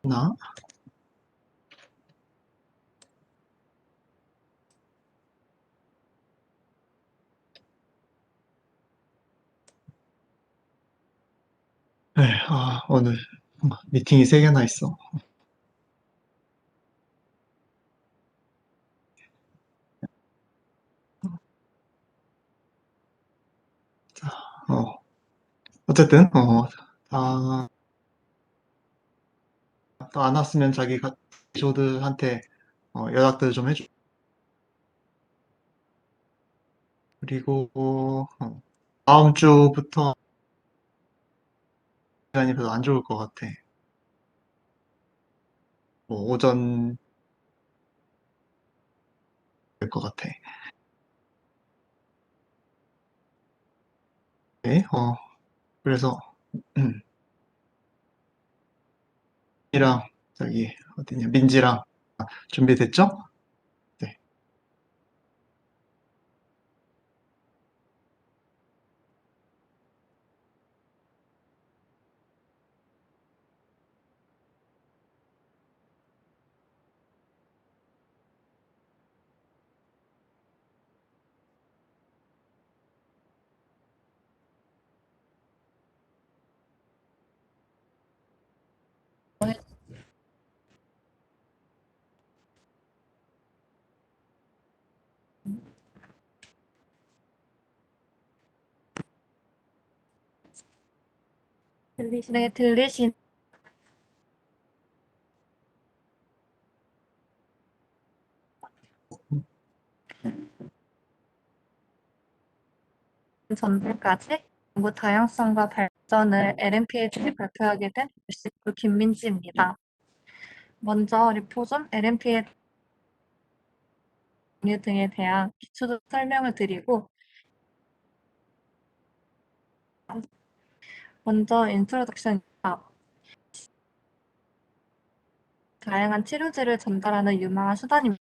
나? 오늘 미팅이 세 개나 있어. 어, 어쨌든, 다 안 왔으면 자기가 조드한테 연락들 좀 해줘. 그리고, 다음 주부터 시간이 별로 안 좋을 것 같아. 오전 될 것 같아. 네, 그래서, 음, 이랑, 어디냐, 민지랑 준비됐죠? 네. 네, 들리신 전날까지 정보 다양성과 발전을 LMP에 대해 발표하게 된 뉴시프 김민지입니다. 먼저 리포점 LMP의 종류 등에 대한 기초 설명을 드리고, 먼저 인트로덕션입니다. 다양한 치료제를 전달하는 유망한 수단입니다.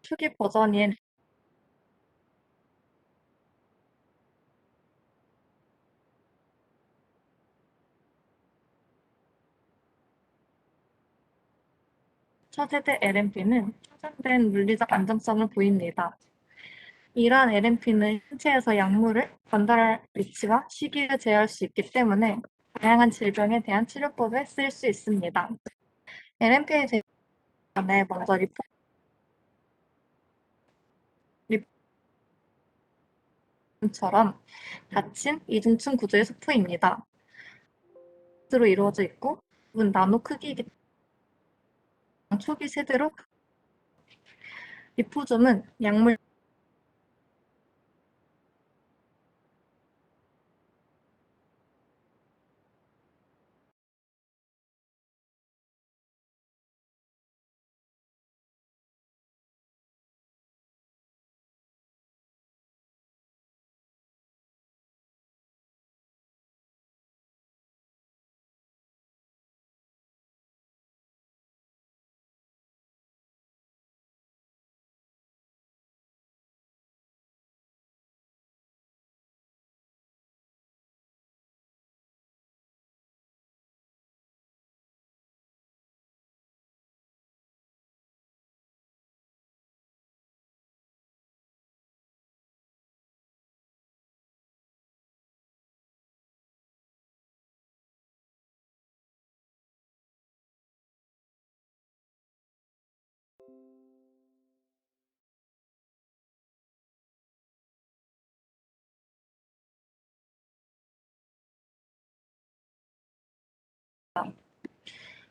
초기 버전인 차세대 LMP는 확장된 물리적 안정성을 보입니다. 이러한 LMP는 신체에서 약물을 전달할 위치와 시기를 제어할 수 있기 때문에 다양한 질병에 대한 치료법에 쓰일 수 있습니다. LMP에 대해 먼저 리폼처럼 닫힌 이중층 구조의 소포입니다. 으로 이루어져 있고 은 나노 크기이기 때문에 초기 세대로 리포좀은 약물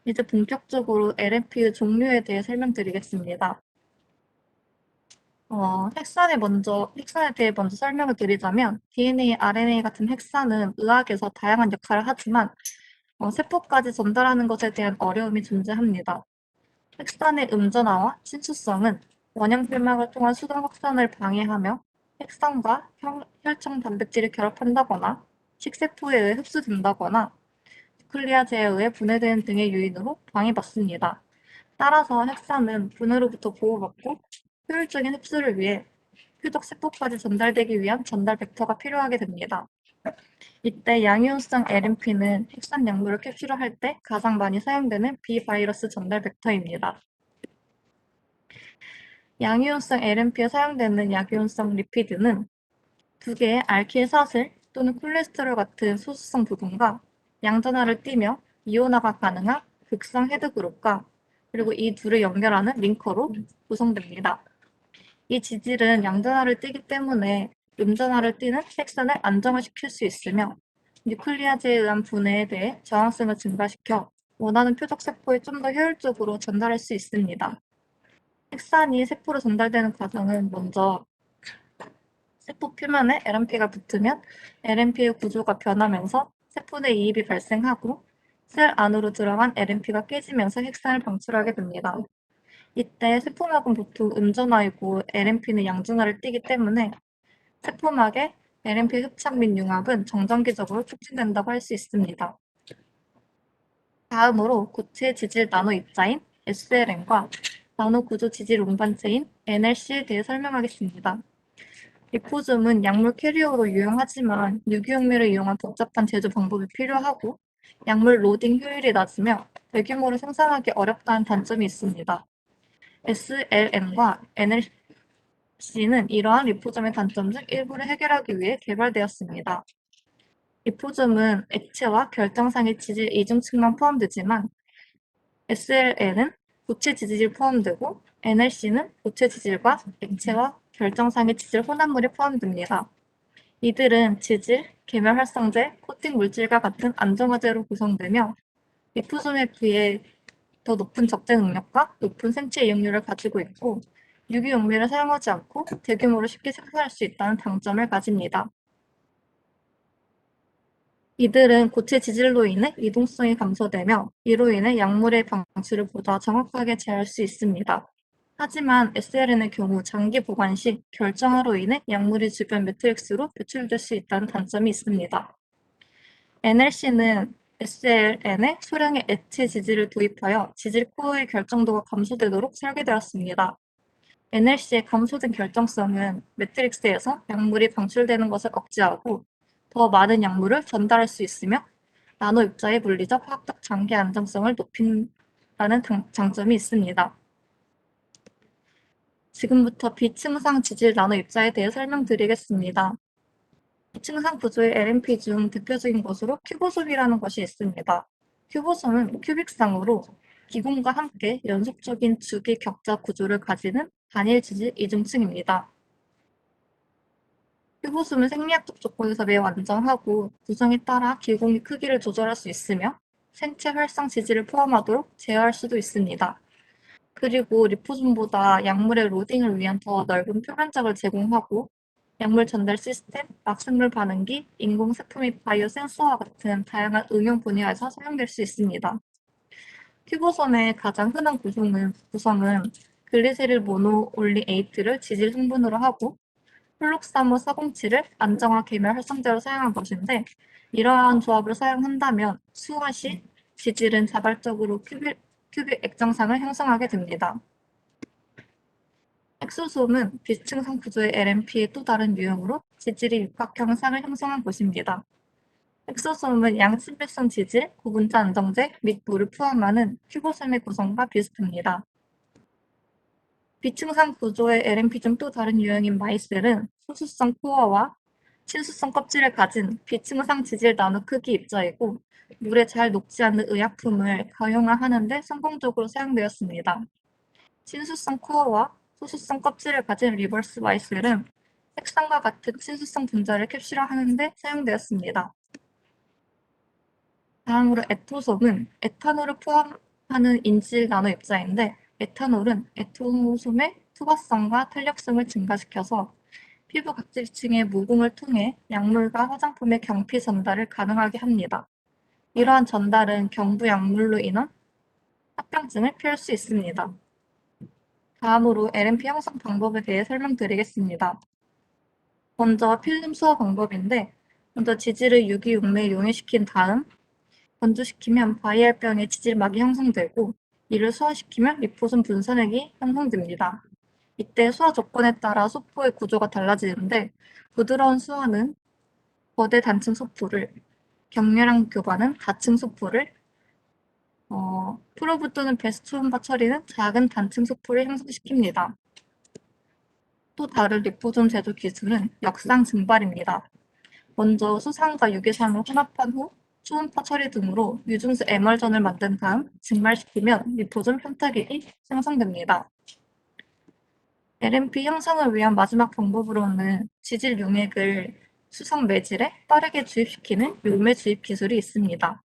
이제 본격적으로 LMP의 종류에 대해 설명드리겠습니다. 핵산에 대해 먼저 설명을 드리자면 DNA, RNA 같은 핵산은 의학에서 다양한 역할을 하지만 세포까지 전달하는 것에 대한 어려움이 존재합니다. 핵산의 음전화와 친수성은 원형 결막을 통한 수동 확산을 방해하며 핵산과 혈청 단백질이 결합한다거나 식세포에 의해 흡수된다거나 뉴클리아제에 의해 분해되는 등의 요인으로 방해받습니다. 따라서 핵산은 분해로부터 보호받고 효율적인 흡수를 위해 표적 세포까지 전달되기 위한 전달 벡터가 필요하게 됩니다. 이때 양이온성 LNP는 핵산 약물을 캡슐할 때 가장 많이 사용되는 비바이러스 전달 벡터입니다. 양이온성 LNP에 사용되는 약이온성 리피드는 두 개의 알킬 사슬 또는 콜레스테롤 같은 소수성 부분과 양전하를 띠며 이온화가 가능한 극성 헤드그룹과 그리고 이 둘을 연결하는 링커로 구성됩니다. 이 지질은 양전하를 띠기 때문에 음전하를 띠는 핵산을 안정화시킬 수 있으며 뉴클리아제에 의한 분해에 대해 저항성을 증가시켜 원하는 표적 세포에 좀 더 효율적으로 전달할 수 있습니다. 핵산이 세포로 전달되는 과정은 먼저 세포 표면에 LNP가 붙으면 LNP의 구조가 변하면서 세포 내 이입이 발생하고 셀 안으로 들어간 LNP가 깨지면서 핵산을 방출하게 됩니다. 이때 세포막은 보통 음전화이고 LNP는 양전화를 띠기 때문에 세포막의 LNP 흡착 및 융합은 정전기적으로 촉진된다고 할 수 있습니다. 다음으로 고체 지질 나노 입자인 SLN과 나노 구조 지질 운반체인 NLC에 대해 설명하겠습니다. 리포즘은 약물 캐리어로 유용하지만 유기용매를 이용한 복잡한 제조 방법이 필요하고 약물 로딩 효율이 낮으며 대규모로 생산하기 어렵다는 단점이 있습니다. SLM과 NLC는 이러한 리포즘의 단점 중 일부를 해결하기 위해 개발되었습니다. 리포즘은 액체와 결정상의 지질 이중층만 포함되지만 SLN은 고체 지질이 포함되고 NLC는 고체 지질과 액체와 결정상의 지질 혼합물이 포함됩니다. 이들은 지질, 계면 활성제, 코팅 물질과 같은 안정화제로 구성되며 리포즘에 비해 더 높은 적재 능력과 높은 생체 이용률을 가지고 있고 유기용매를 사용하지 않고 대규모로 쉽게 생산할 수 있다는 장점을 가집니다. 이들은 고체 지질로 인해 이동성이 감소되며 이로 인해 약물의 방출을 보다 정확하게 제어할 수 있습니다. 하지만 SLN의 경우 장기 보관 시 결정화로 인해 약물이 주변 매트릭스로 배출될 수 있다는 단점이 있습니다. NLC는 SLN에 소량의 액체 지질을 도입하여 지질 코어의 결정도가 감소되도록 설계되었습니다. NLC의 감소된 결정성은 매트릭스에서 약물이 방출되는 것을 억제하고 더 많은 약물을 전달할 수 있으며 나노 입자의 물리적, 화학적 장기 안정성을 높인다는 장점이 있습니다. 지금부터 비층상 지질 나노 입자에 대해 설명드리겠습니다. 비층상 구조의 LNP 중 대표적인 것으로 큐보솜이라는 것이 있습니다. 큐보솜은 큐빅상으로 기공과 함께 연속적인 주기 격자 구조를 가지는 단일 지질 이중층입니다. 큐보솜은 생리학적 조건에서 매우 안정하고 구성에 따라 기공의 크기를 조절할 수 있으며 생체 활성 지질을 포함하도록 제어할 수도 있습니다. 그리고 리포솜보다 약물의 로딩을 위한 더 넓은 표면적을 제공하고 약물 전달 시스템, 막생물 반응기, 인공세포 및 바이오 센서와 같은 다양한 응용 분야에서 사용될 수 있습니다. 큐보솜의 가장 흔한 구성은 글리세릴 모노올리에이트를 지질 성분으로 하고 플록사모 407을 안정화 계멸 활성제로 사용한 것인데 이러한 조합을 사용한다면 수화 시 지질은 자발적으로 큐빅 액정상을 형성하게 됩니다. 엑소솜은 비층상 구조의 LNP의 또 다른 유형으로 지질이 육각형 상을 형성한 것입니다. 엑소솜은 양친밀성 지질, 고분자 안정제 및 물을 포함하는 큐보솜의 구성과 비슷합니다. 비층상 구조의 LNP 중 또 다른 유형인 마이셀은 소수성 코어와 친수성 껍질을 가진 비층상 지질 나노 크기 입자이고 물에 잘 녹지 않는 의약품을 가용화하는 데 성공적으로 사용되었습니다. 친수성 코어와 소수성 껍질을 가진 리버스 마이셀은 색상과 같은 친수성 분자를 캡슐화하는 데 사용되었습니다. 다음으로 에토솜은 에탄올을 포함하는 인질 나노 입자인데 에탄올은 에토솜의 투과성과 탄력성을 증가시켜서 피부 각질층의 모공을 통해 약물과 화장품의 경피 전달을 가능하게 합니다. 이러한 전달은 경부 약물로 인한 합병증을 피할 수 있습니다. 다음으로 LNP 형성 방법에 대해 설명드리겠습니다. 먼저 필름 수화 방법인데 먼저 지질을 유기용매에 용해시킨 다음 건조시키면 바이알병의 지질막이 형성되고 이를 소화시키면 리포솜 분산액이 형성됩니다. 이때 수화 조건에 따라 소포의 구조가 달라지는데 부드러운 수화는 거대 단층 소포를, 격렬한 교반은 다층 소포를, 프로브 또는 베스초음파 처리는 작은 단층 소포를 형성시킵니다. 또 다른 리포솜 제조 기술은 역상 증발입니다. 먼저 수산과 유기산을 혼합한 후 초음파 처리 등으로 유중수 에멀전을 만든 다음 증발시키면 리포솜 편타액이 생성됩니다. LNP 형성을 위한 마지막 방법으로는 지질 용액을 수성 매질에 빠르게 주입시키는 용매 주입 기술이 있습니다.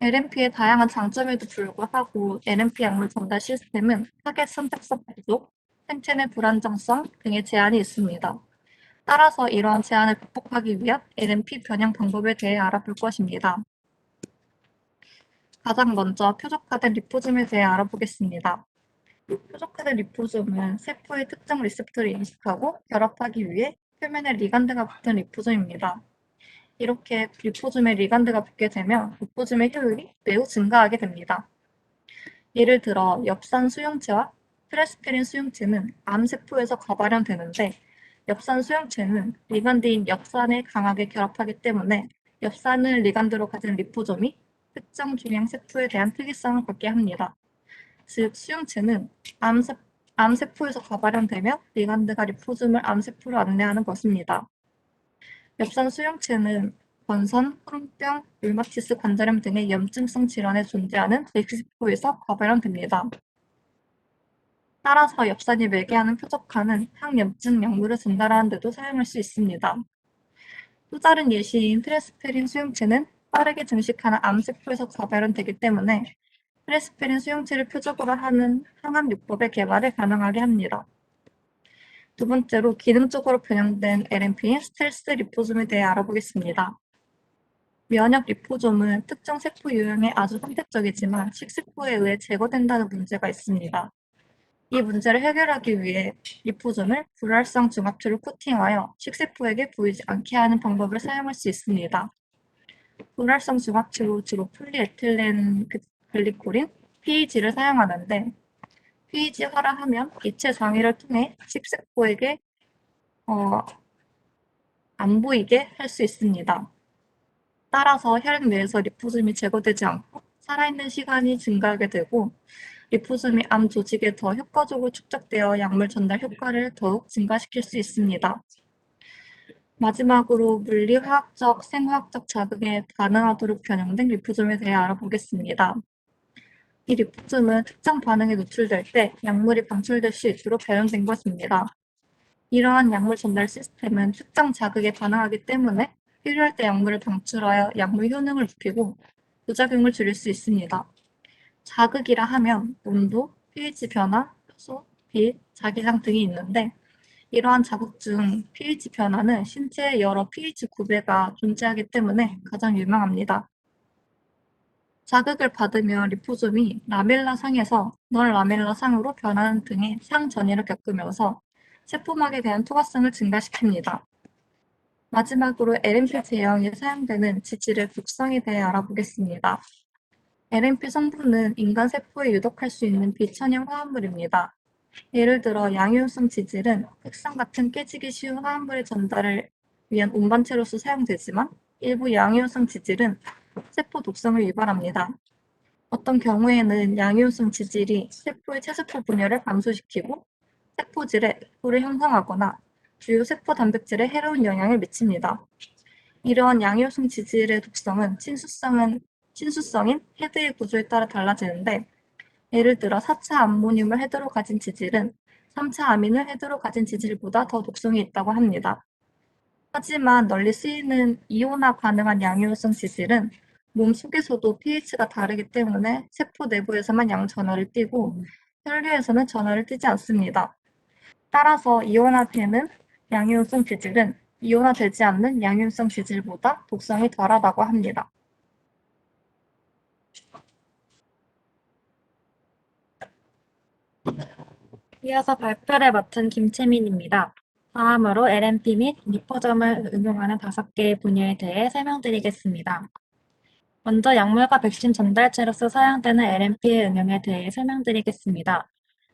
LNP의 다양한 장점에도 불구하고 LNP 약물 전달 시스템은 타겟 선택성 부족, 생체 내 불안정성 등의 제한이 있습니다. 따라서 이러한 제한을 극복하기 위한 LNP 변형 방법에 대해 알아볼 것입니다. 가장 먼저 표적화된 리포즘에 대해 알아보겠습니다. 표적화된 리포즘은 세포의 특정 리셉터를 인식하고 결합하기 위해 표면에 리간드가 붙은 리포즘입니다. 이렇게 리포즘에 리간드가 붙게 되면 리포즘의 효율이 매우 증가하게 됩니다. 예를 들어 엽산 수용체와 프레스페린 수용체는 암세포에서 과발현되는데 엽산 수용체는 리간드인 엽산에 강하게 결합하기 때문에 엽산을 리간드로 가진 리포솜이 특정 종양 세포에 대한 특이성을 갖게 합니다. 즉 수용체는 암세포에서 과발현되며 리간드가 리포솜을 암세포로 안내하는 것입니다. 엽산 수용체는 건선, 푸른병, 류마티스 관절염 등의 염증성 질환에 존재하는 엑스세포에서 과발현됩니다. 따라서 엽산이 매개하는 표적화는 항염증 약물을 전달하는 데도 사용할 수 있습니다. 또 다른 예시인 프레스페린 수용체는 빠르게 증식하는 암세포에서 과발현되기 때문에 프레스페린 수용체를 표적으로 하는 항암요법의 개발을 가능하게 합니다. 두 번째로 기능적으로 변형된 LNP인 스텔스 리포솜에 대해 알아보겠습니다. 면역 리포솜은 특정 세포 유형에 아주 선택적이지만 식세포에 의해 제거된다는 문제가 있습니다. 이 문제를 해결하기 위해 리포솜을 불활성 중합체로 코팅하여 식세포에게 보이지 않게 하는 방법을 사용할 수 있습니다. 불활성 중합체로 주로 폴리에틸렌 글리콜린, PEG를 사용하는데 PEG화하면 이체 장애를 통해 식세포에게 안 보이게 할 수 있습니다. 따라서 혈액 내에서 리포솜이 제거되지 않고 살아있는 시간이 증가하게 되고 리포솜이 암 조직에 더 효과적으로 축적되어 약물 전달 효과를 더욱 증가시킬 수 있습니다. 마지막으로 물리화학적, 생화학적 자극에 반응하도록 변형된 리포솜에 대해 알아보겠습니다. 이 리포솜은 특정 반응에 노출될 때 약물이 방출될 수 있도록 변형된 것입니다. 이러한 약물 전달 시스템은 특정 자극에 반응하기 때문에 필요할 때 약물을 방출하여 약물 효능을 높이고 부작용을 줄일 수 있습니다. 자극이라 하면 온도, pH 변화, 효소, 빛, 자기장 등이 있는데 이러한 자극 중 pH 변화는 신체의 여러 pH 구배가 존재하기 때문에 가장 유명합니다. 자극을 받으며 리포솜이 라멜라 상에서 널 라멜라 상으로 변하는 등의 상 전이를 겪으면서 세포막에 대한 투과성을 증가시킵니다. 마지막으로 LNP 제형에 사용되는 지질의 독성에 대해 알아보겠습니다. LNP 성분은 인간 세포에 유독할 수 있는 비천형 화합물입니다. 예를 들어 양이온성 지질은 흑산 같은 깨지기 쉬운 화합물의 전달을 위한 운반체로서 사용되지만 일부 양이온성 지질은 세포 독성을 유발합니다. 어떤 경우에는 양이온성 지질이 세포의 체세포 분열을 감소시키고 세포질에 불을 형성하거나 주요 세포 단백질에 해로운 영향을 미칩니다. 이러한 양이온성 지질의 독성은 친수성인 헤드의 구조에 따라 달라지는데 예를 들어 4차 암모늄을 헤드로 가진 지질은 3차 아민을 헤드로 가진 지질보다 더 독성이 있다고 합니다. 하지만 널리 쓰이는 이온화 가능한 양이온성 지질은 몸 속에서도 pH가 다르기 때문에 세포 내부에서만 양 전하를 띠고 혈류에서는 전하를 띠지 않습니다. 따라서 이온화되는 양이온성 지질은 이온화되지 않는 양이온성 지질보다 독성이 덜하다고 합니다. 이어서 발표를 맡은 김채민입니다. 다음으로 LNP 및 리포점을 응용하는 5개의 분야에 대해 설명드리겠습니다. 먼저 약물과 백신 전달체로서 사용되는 LNP의 응용에 대해 설명드리겠습니다.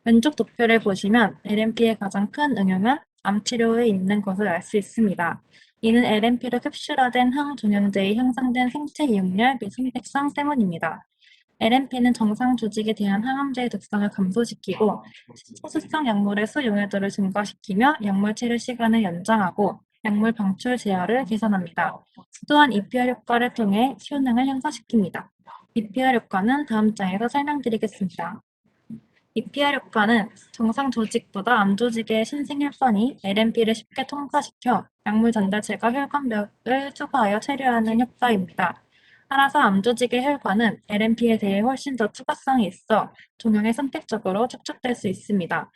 왼쪽 도표를 보시면 LNP의 가장 큰 응용은 암 치료에 있는 것을 알 수 있습니다. 이는 LNP로 캡슐화된 항종양제에 형성된 생체 이용률 및 선택성 때문입니다. LNP는 정상 조직에 대한 항암제의 독성을 감소시키고 소수성 약물의 수용해도를 증가시키며 약물 치료 시간을 연장하고 약물 방출 제어를 개선합니다. 또한 EPR 효과를 통해 효능을 향상시킵니다. EPR 효과는 다음 장에서 설명드리겠습니다. EPR 효과는 정상 조직보다 암 조직의 신생혈관이 LNP를 쉽게 통과시켜 약물 전달체가 혈관벽을 투과하여 체류하는 효과입니다. 따라서 암 조직의 혈관은 LNP에 대해 훨씬 더 투과성이 있어 종양에 선택적으로 축적될 수 있습니다.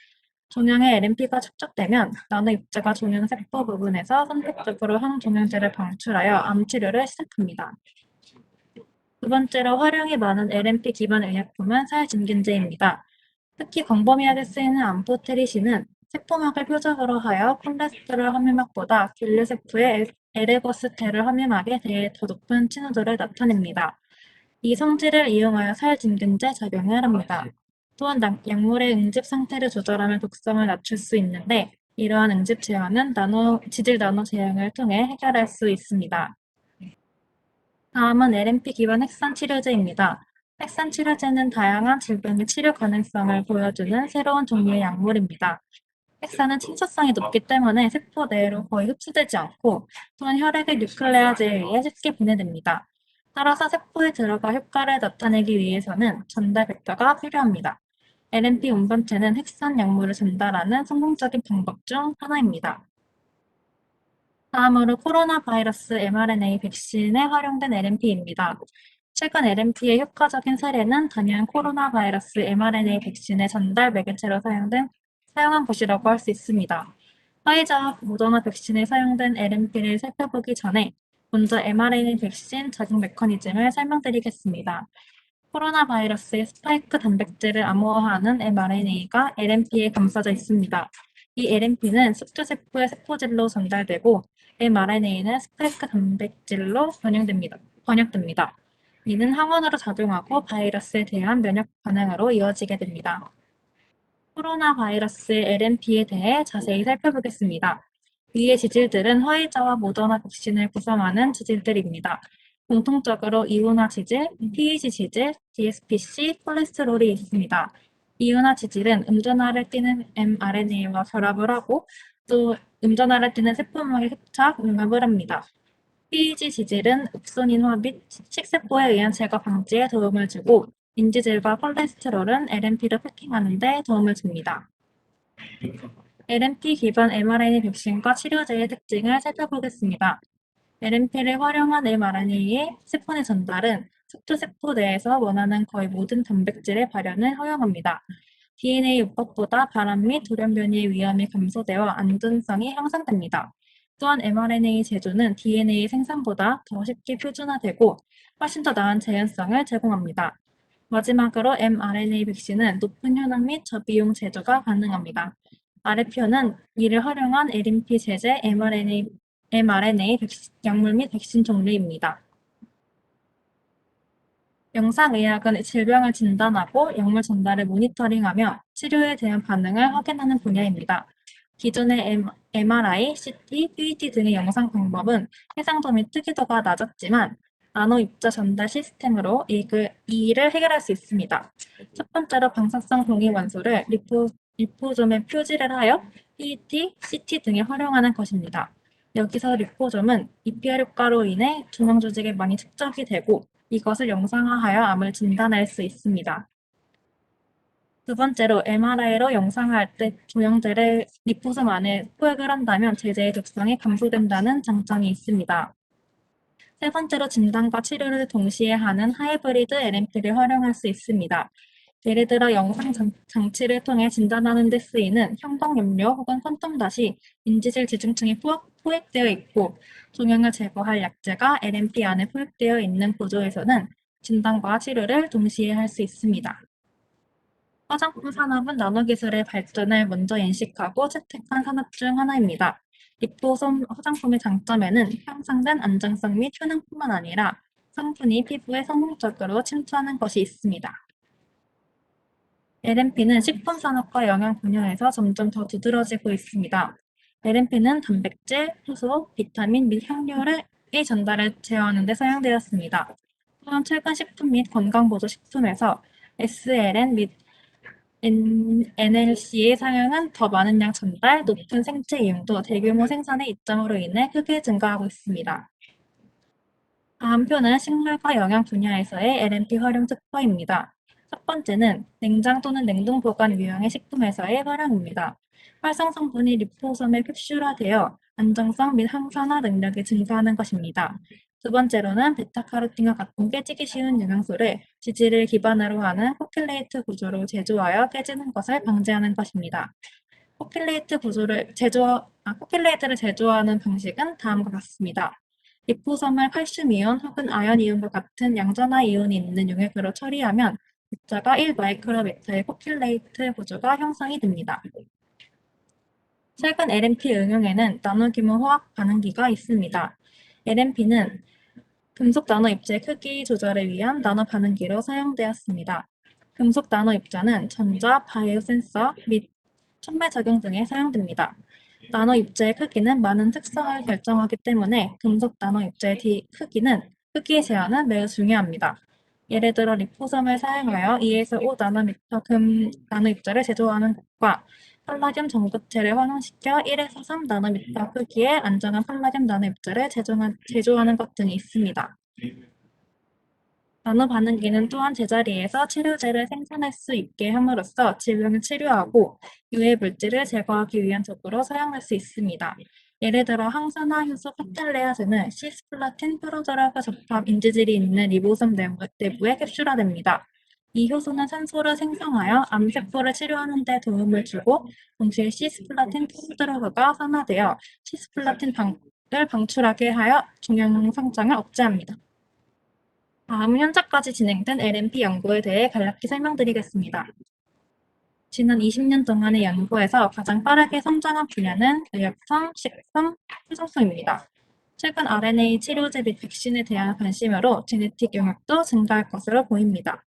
종양에 LNP가 축적되면 나노 입자가 종양 세포 부분에서 선택적으로 항종양제를 방출하여 암 치료를 시작합니다. 두 번째로 활용이 많은 LNP 기반 의약품은 살증균제입니다. 특히 광범위하게 쓰이는 암포테리신은 세포막을 표적으로 하여 콜레스테롤 함유막보다 길르세포의 에르고스테롤 함유막에 대해 더 높은 친화도를 나타냅니다. 이 성질을 이용하여 살증균제 작용을 합니다. 또한 약물의 응집 상태를 조절하면 독성을 낮출 수 있는데 이러한 응집 제어는 지질 나노 제형을 통해 해결할 수 있습니다. 다음은 LNP 기반 핵산 치료제입니다. 핵산 치료제는 다양한 질병의 치료 가능성을 보여주는 새로운 종류의 약물입니다. 핵산은 친소성이 높기 때문에 세포 내로 거의 흡수되지 않고 또한 혈액의 뉴클레아제에 의해 쉽게 분해됩니다. 따라서 세포에 들어가 효과를 나타내기 위해서는 전달 벡터가 필요합니다. LNP 운반체는 핵산 약물을 전달하는 성공적인 방법 중 하나입니다. 다음으로 코로나 바이러스 mRNA 백신에 활용된 LNP입니다. 최근 LNP의 효과적인 사례는 단연 코로나 바이러스 mRNA 백신의 전달 매개체로 사용한 것이라고 할 수 있습니다. 화이자와 모더나 백신에 사용된 LNP를 살펴보기 전에 먼저 mRNA 백신 작용 메커니즘을 설명드리겠습니다. 코로나 바이러스의 스파이크 단백질을 암호화하는 mRNA가 LNP에 감싸져 있습니다. 이 LNP는 숙주세포의 세포질로 전달되고 mRNA는 스파이크 단백질로 번역됩니다. 이는 항원으로 작용하고 바이러스에 대한 면역 반응으로 이어지게 됩니다. 코로나 바이러스의 LNP에 대해 자세히 살펴보겠습니다. 위의 지질들은 화이자와 모더나 백신을 구성하는 지질들입니다. 공통적으로 이온화 지질, pH 지질, DSPC, 콜레스테롤이 있습니다. 이온화 지질은 음전화를 띠는 mRNA와 결합을 하고 또 음전화를 띠는 세포막에 흡착,융합을 합니다. pH 지질은 옥소닌화 및 식세포에 의한 제거 방지에 도움을 주고 인지질과 콜레스테롤은 LNP를 패킹하는 데 도움을 줍니다. LNP 기반 mRNA 백신과 치료제의 특징을 살펴보겠습니다. LNP를 활용한 mRNA의 세포 내 전달은 숙주세포 내에서 원하는 거의 모든 단백질의 발현을 허용합니다. DNA 요법보다 발암 및 돌연 변이의 위험이 감소되어 안전성이 향상됩니다. 또한 mRNA 제조는 DNA 생산보다 더 쉽게 표준화되고 훨씬 더 나은 재현성을 제공합니다. 마지막으로 mRNA 백신은 높은 효능 및 저비용 제조가 가능합니다. 아래 표는 이를 활용한 LNP 제제 mRNA 약물 및 백신 종류입니다. 영상의학은 질병을 진단하고 약물 전달을 모니터링하며 치료에 대한 반응을 확인하는 분야입니다. 기존의 MRI, CT, PET 등의 영상 방법은 해상도 및 특이도가 낮았지만 나노 입자 전달 시스템으로 이 일을 해결할 수 있습니다. 첫 번째로 방사성 동위 원소를 리포솜에 표질을 하여 PET, CT 등에 활용하는 것입니다. 여기서 리포솜은 EPR 효과로 인해 중앙 조직에 많이 축적이 되고 이것을 영상화하여 암을 진단할 수 있습니다. 두 번째로 MRI로 영상화할 때 조형제를 리포솜 안에 포획을 한다면 제제의 독성이 감소된다는 장점이 있습니다. 세 번째로 진단과 치료를 동시에 하는 하이브리드 LNP를 활용할 수 있습니다. 예를 들어 영상 장치를 통해 진단하는 데 쓰이는 형광염료 혹은 콘돔닷이 인지질 지중층에 포획되어 있고 종양을 제거할 약제가 LNP 안에 포획되어 있는 구조에서는 진단과 치료를 동시에 할 수 있습니다. 화장품 산업은 나노기술의 발전을 먼저 인식하고 채택한 산업 중 하나입니다. 리포솜 화장품의 장점에는 향상된 안정성 및 효능뿐만 아니라 성분이 피부에 성공적으로 침투하는 것이 있습니다. LMP는 식품 산업과 영양 분야에서 점점 더 두드러지고 있습니다. LMP는 단백질, 효소, 비타민 및 향료의 전달을 제어하는 데 사용되었습니다. 또한 최근 식품 및 건강보조식품에서 SLN 및 NLC의 사용은 더 많은 양 전달, 높은 생체 이용도, 대규모 생산의 이점으로 인해 크게 증가하고 있습니다. 다음 표는 식물과 영양 분야에서의 LMP 활용 특허입니다. 첫 번째는 냉장 또는 냉동 보관 유형의 식품에서의 활용입니다. 활성 성분이 리포솜에 캡슐화되어 안정성 및 항산화 능력이 증가하는 것입니다. 두 번째로는 베타카로틴과 같은 깨지기 쉬운 영양소를 지질을 기반으로 하는 코킬레이트 구조로 제조하여 깨지는 것을 방지하는 것입니다. 코킬레이트를 제조하는 방식은 다음과 같습니다. 리포솜을 칼슘 이온 혹은 아연 이온과 같은 양전화 이온이 있는 용액으로 처리하면 입자가 1마이크로미터의 코킬레이트 구조가 형성이 됩니다. 최근 LMP 응용에는 나노규모 화학 반응기가 있습니다. LMP는 금속 나노 입자의 크기 조절을 위한 나노 반응기로 사용되었습니다. 금속 나노 입자는 전자, 바이오 센서 및 촉매 작용 등에 사용됩니다. 나노 입자의 크기는 많은 특성을 결정하기 때문에 금속 나노 입자의 크기의 제한은 매우 중요합니다. 예를 들어 리포솜을 사용하여 2에서 5나노미터 금 나노 입자를 제조하는 것과 팔라듐 전구체를 환원시켜 1에서 3나노미터 크기의 안정한 팔라듐 나노 입자를 제조하는 것 등이 있습니다. 나노 반응기는 또한 제자리에서 치료제를 생산할 수 있게 함으로써 질병을 치료하고 유해 물질을 제거하기 위한 도구로 사용할 수 있습니다. 예를 들어 항산화 효소 카탈레아제는 시스플라틴 프로드러그 접합 인지질이 있는 리보솜 내부에 캡슐화됩니다. 이 효소는 산소를 생성하여 암세포를 치료하는 데 도움을 주고 동시에 시스플라틴 프로드러그가 산화되어 시스플라틴을 방출하게 하여 종양 성장을 억제합니다. 다음은 현재까지 진행된 LMP 연구에 대해 간략히 설명드리겠습니다. 지난 20년 동안의 연구에서 가장 빠르게 성장한 분야는 의약품, 식품, 효성소입니다. 최근 RNA 치료제 및 백신에 대한 관심으로 제네틱 영역도 증가할 것으로 보입니다.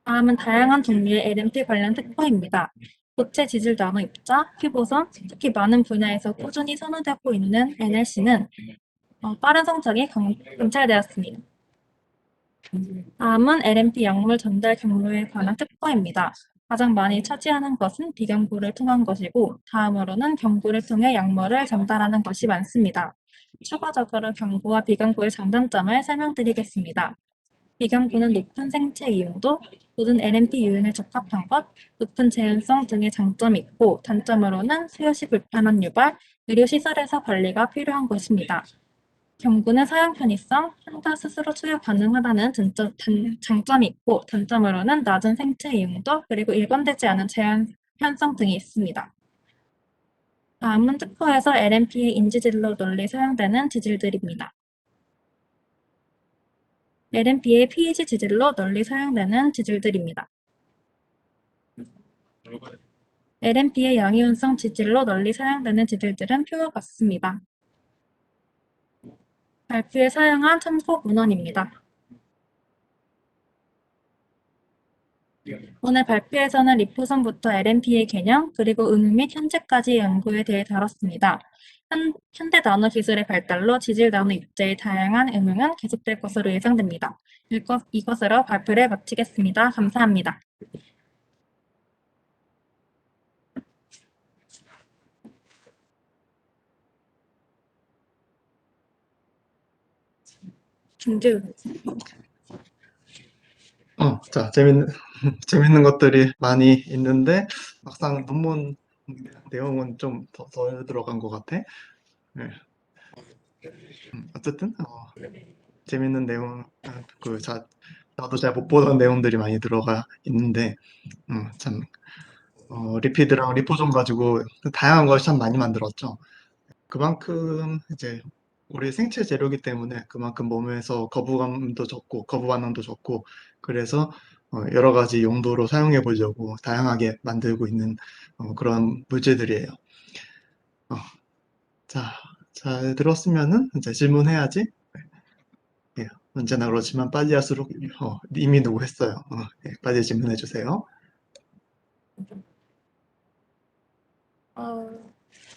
다음은 다양한 종류의 LMP 관련 특허입니다. 고체 지질 나노 입자, 큐보선, 특히 많은 분야에서 꾸준히 선호되고 있는 NLC는 빠른 성장이 관찰되었습니다. 다음은 LMP 약물 전달 경로에 관한 특허입니다. 가장 많이 차지하는 것은 비경구를 통한 것이고 다음으로는 경구를 통해 약물을 전달하는 것이 많습니다. 추가적으로 경구와 비경구의 장단점을 설명드리겠습니다. 비경구는 높은 생체 이용도, 모든 LMP 유형에 적합한 것, 높은 재현성 등의 장점이 있고 단점으로는 수요시 불편한 유발, 의료시설에서 관리가 필요한 것입니다. 경구는 사용 편의성, 환자 스스로 투여 가능하다는 장점이 있고 단점으로는 낮은 생체 이용도 그리고 일관되지 않은 재현성 등이 있습니다. 다음은 특허에서 LMP의 인지질로 널리 사용되는 지질들입니다. LMP의 pH 지질로 널리 사용되는 지질들입니다. LMP의 양이온성 지질로 널리 사용되는 지질들은 표와 같습니다. 발표에 사용한 참고 문헌입니다. 오늘 발표에서는 리포솜부터 LMP의 개념, 그리고 응용 및 현재까지의 연구에 대해 다뤘습니다. 현대 나노 기술의 발달로 지질 나노 입자의 다양한 응용은 계속될 것으로 예상됩니다. 이것으로 발표를 마치겠습니다. 감사합니다. 김주. 자, 재밌는 것들이 많이 있는데 막상 논문 내용은 좀 덜 들어간 것 같아. 네. 어쨌든 재밌는 내용, 나도 잘 못 보던 내용들이 많이 들어가 있는데, 참 리피드랑 리포솜 가지고 다양한 걸 참 많이 만들었죠. 그만큼 이제 우리 생체 재료이기 때문에 그만큼 몸에서 거부감도 적고 거부 반응도 적고 그래서 여러 가지 용도로 사용해 보려고 다양하게 만들고 있는 그런 물질들이에요. 자, 잘 들었으면은 이제 질문해야지. 언제나 그렇지만 빨리 할수록 이미 누구 했어요. 네, 빨리 질문해 주세요. 어,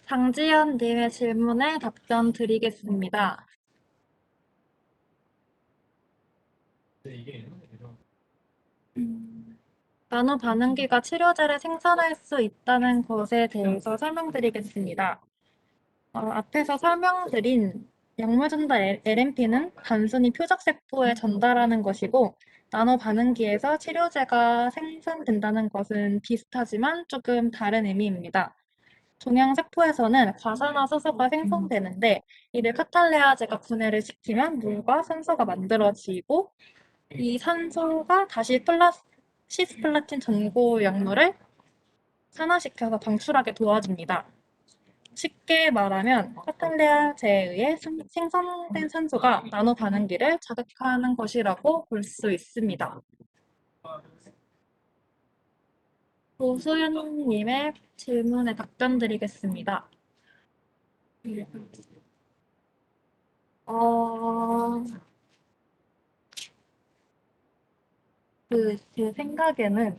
장지현님의 질문에 답변 드리겠습니다. 나노 반응기가 치료제를 생산할 수 있다는 것에 대해서 설명드리겠습니다. 앞에서 설명드린 약물 전달 LNP는 단순히 표적세포에 전달하는 것이고, 나노 반응기에서 치료제가 생산된다는 것은 비슷하지만 조금 다른 의미입니다. 종양세포에서는 과산화수소가 생성되는데, 이를 카탈레아제가 분해를 시키면 물과 산소가 만들어지고, 이 산소가 다시 시스플라틴 전고 약물을 산화시켜서 방출하게 도와줍니다. 쉽게 말하면 카탈레아제에 의해 생성된 산소가 나노 반응기를 자극하는 것이라고 볼 수 있습니다. 오소연님의 질문에 답변 드리겠습니다. 어, 제 생각에는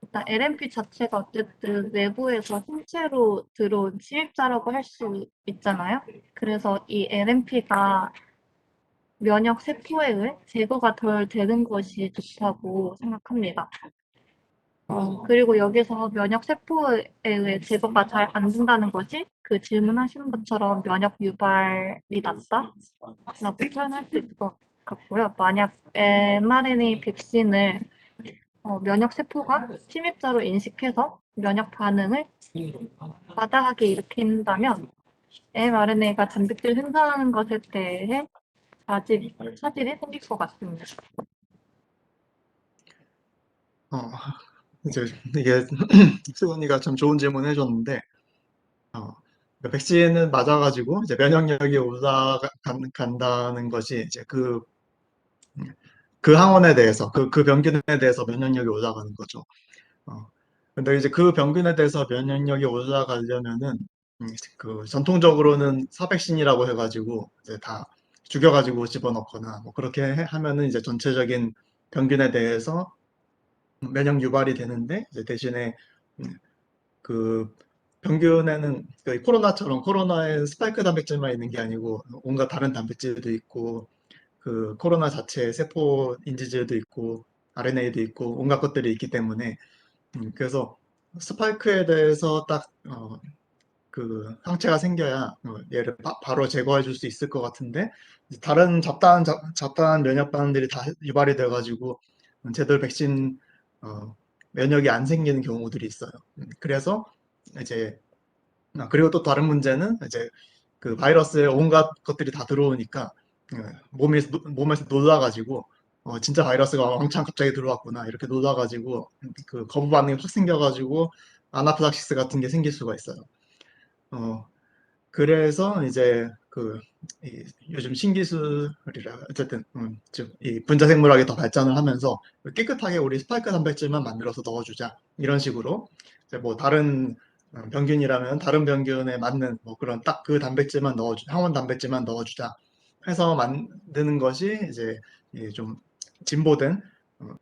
일단 LNP 자체가 어쨌든 외부에서 생체로 들어온 침입자라고 할 수 있잖아요. 그래서 이 LNP가 면역 세포에 의해 제거가 덜 되는 것이 좋다고 생각합니다. 그리고 여기서 면역 세포에 의해 제거가 잘 안 된다는 것이 그 질문하시는 것처럼 면역 유발이 낮다? 라고 표현할 수 있을 것 같고요. 만약 mRNA 백신을 면역 세포가 침입자로 인식해서 면역 반응을 마다하게 일으킨다면 mRNA가 단백질 생산하는 것에 대해 차질이 생길 것 같습니다. 어, 이제 이게 수건이가 참 좋은 질문 해줬는데, 그러니까 백신은 맞아가지고 이제 면역력이 올라간다는 것이 이제 그 항원에 대해서, 그 병균에 대해서 면역력이 올라가는 거죠. 어, 근데 이제 그 병균에 대해서 면역력이 올라가려면은, 그 전통적으로는 사백신이라고 해가지고 이제 다 죽여가지고 집어넣거나 뭐 그렇게 하면은 이제 전체적인 병균에 대해서 면역 유발이 되는데, 이제 대신에 그 병균에는 그 코로나처럼 코로나에 스파이크 단백질만 있는 게 아니고 온갖 다른 단백질도 있고 그 코로나 자체에 세포 인지질도 있고 RNA도 있고 온갖 것들이 있기 때문에 그래서 스파이크에 대해서 딱 그 항체가 생겨야 얘를 바로 제거해 줄 수 있을 것 같은데 다른 잡다한 면역 반응들이 다 유발이 돼가지고 제대로 백신 면역이 안 생기는 경우들이 있어요. 그래서 이제 그리고 또 다른 문제는 이제 그 바이러스에 온갖 것들이 다 들어오니까 몸에서 놀라가지고 진짜 바이러스가 왕창 갑자기 들어왔구나 이렇게 놀라가지고 그 거부 반응이 확 생겨가지고 아나필락시스 같은 게 생길 수가 있어요. 어, 그래서 이제 요즘 신기술이라 어쨌든 이 분자생물학이 더 발전을 하면서 깨끗하게 우리 스파이크 단백질만 만들어서 넣어주자 이런 식으로 이제 뭐 다른 병균이라면 다른 병균에 맞는 뭐 그런 딱 그 단백질만 항원 단백질만 넣어주자 해서 만드는 것이 이제 이좀 진보된 어,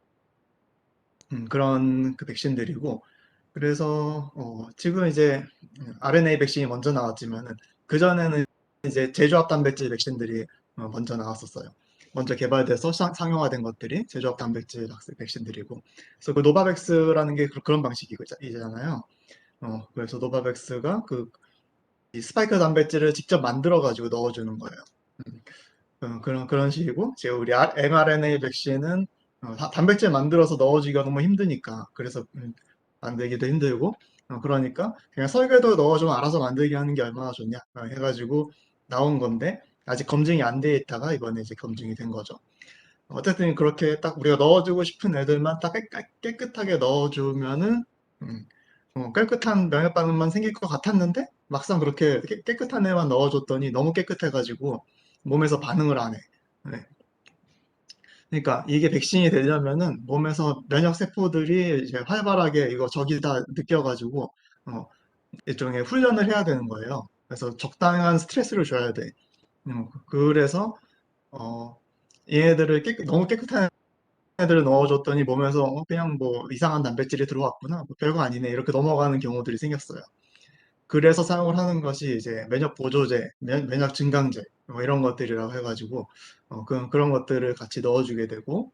그런 그 백신들이고 그래서 지금 이제 RNA 백신이 먼저 나왔지만은 그전에는 이제 제조합 단백질 백신들이 먼저 나왔었어요. 먼저 개발돼서 상용화된 것들이 제조합 단백질 백신들이고 그래서 그 노바백스라는 게 그런 방식이잖아요. 그래서 노바백스가 이 스파이크 단백질을 직접 만들어 가지고 넣어주는 거예요. 그런 식이고 이제 우리 mRNA 백신은 단백질 만들어서 넣어주기가 너무 힘드니까 그래서 만들기도 힘들고 그러니까 그냥 설계도 넣어주면 알아서 만들게 하는 게 얼마나 좋냐 해가지고 나온 건데 아직 검증이 안 돼 있다가 이번에 이제 검증이 된 거죠. 어쨌든 그렇게 딱 우리가 넣어주고 싶은 애들만 딱 깨끗하게 넣어주면은 음, 깨끗한 면역 반응만 생길 것 같았는데 막상 그렇게 깨끗한 애만 넣어줬더니 너무 깨끗해가지고 몸에서 반응을 안 해. 네. 그러니까 이게 백신이 되려면은 몸에서 면역 세포들이 이제 활발하게 이거 저기다 느껴가지고 어, 일종의 훈련을 해야 되는 거예요. 그래서 적당한 스트레스를 줘야 돼. 그래서 어, 얘네들을 너무 깨끗한 애들을 넣어줬더니 몸에서 그냥 뭐 이상한 단백질이 들어왔구나. 뭐 별거 아니네. 이렇게 넘어가는 경우들이 생겼어요. 그래서 사용을 하는 것이 이제 면역 보조제, 면역 증강제 뭐 이런 것들이라고 해가지고 그런 것들을 같이 넣어주게 되고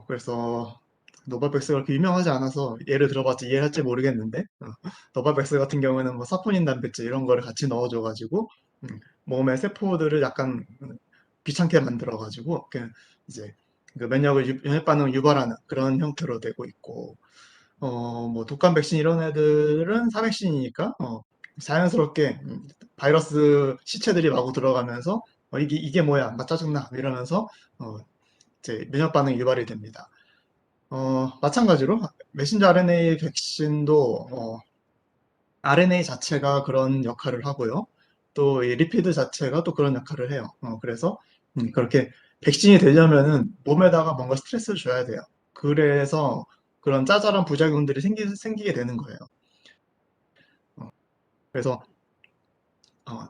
그래서 노바백스가 그렇게 유명하지 않아서 예를 들어봤지 이해할지 모르겠는데 노바백스 같은 경우에는 뭐 사포닌 단백질 이런 거를 같이 넣어줘가지고 몸의 세포들을 약간 귀찮게 만들어가지고 이제 그 면역 반응을 유발하는 그런 형태로 되고 있고 뭐 독감 백신 이런 애들은 사백신이니까 자연스럽게 바이러스 시체들이 마구 들어가면서 이게 뭐야 나 짜증나 이러면서 어, 이제 면역 반응 유발이 됩니다. 마찬가지로 메신저 RNA 백신도 RNA 자체가 그런 역할을 하고요. 또 이 리피드 자체가 또 그런 역할을 해요. 그래서 그렇게 백신이 되려면은 몸에다가 뭔가 스트레스를 줘야 돼요. 그래서 그런 짜잘한 부작용들이 생기게 되는 거예요. 그래서 어,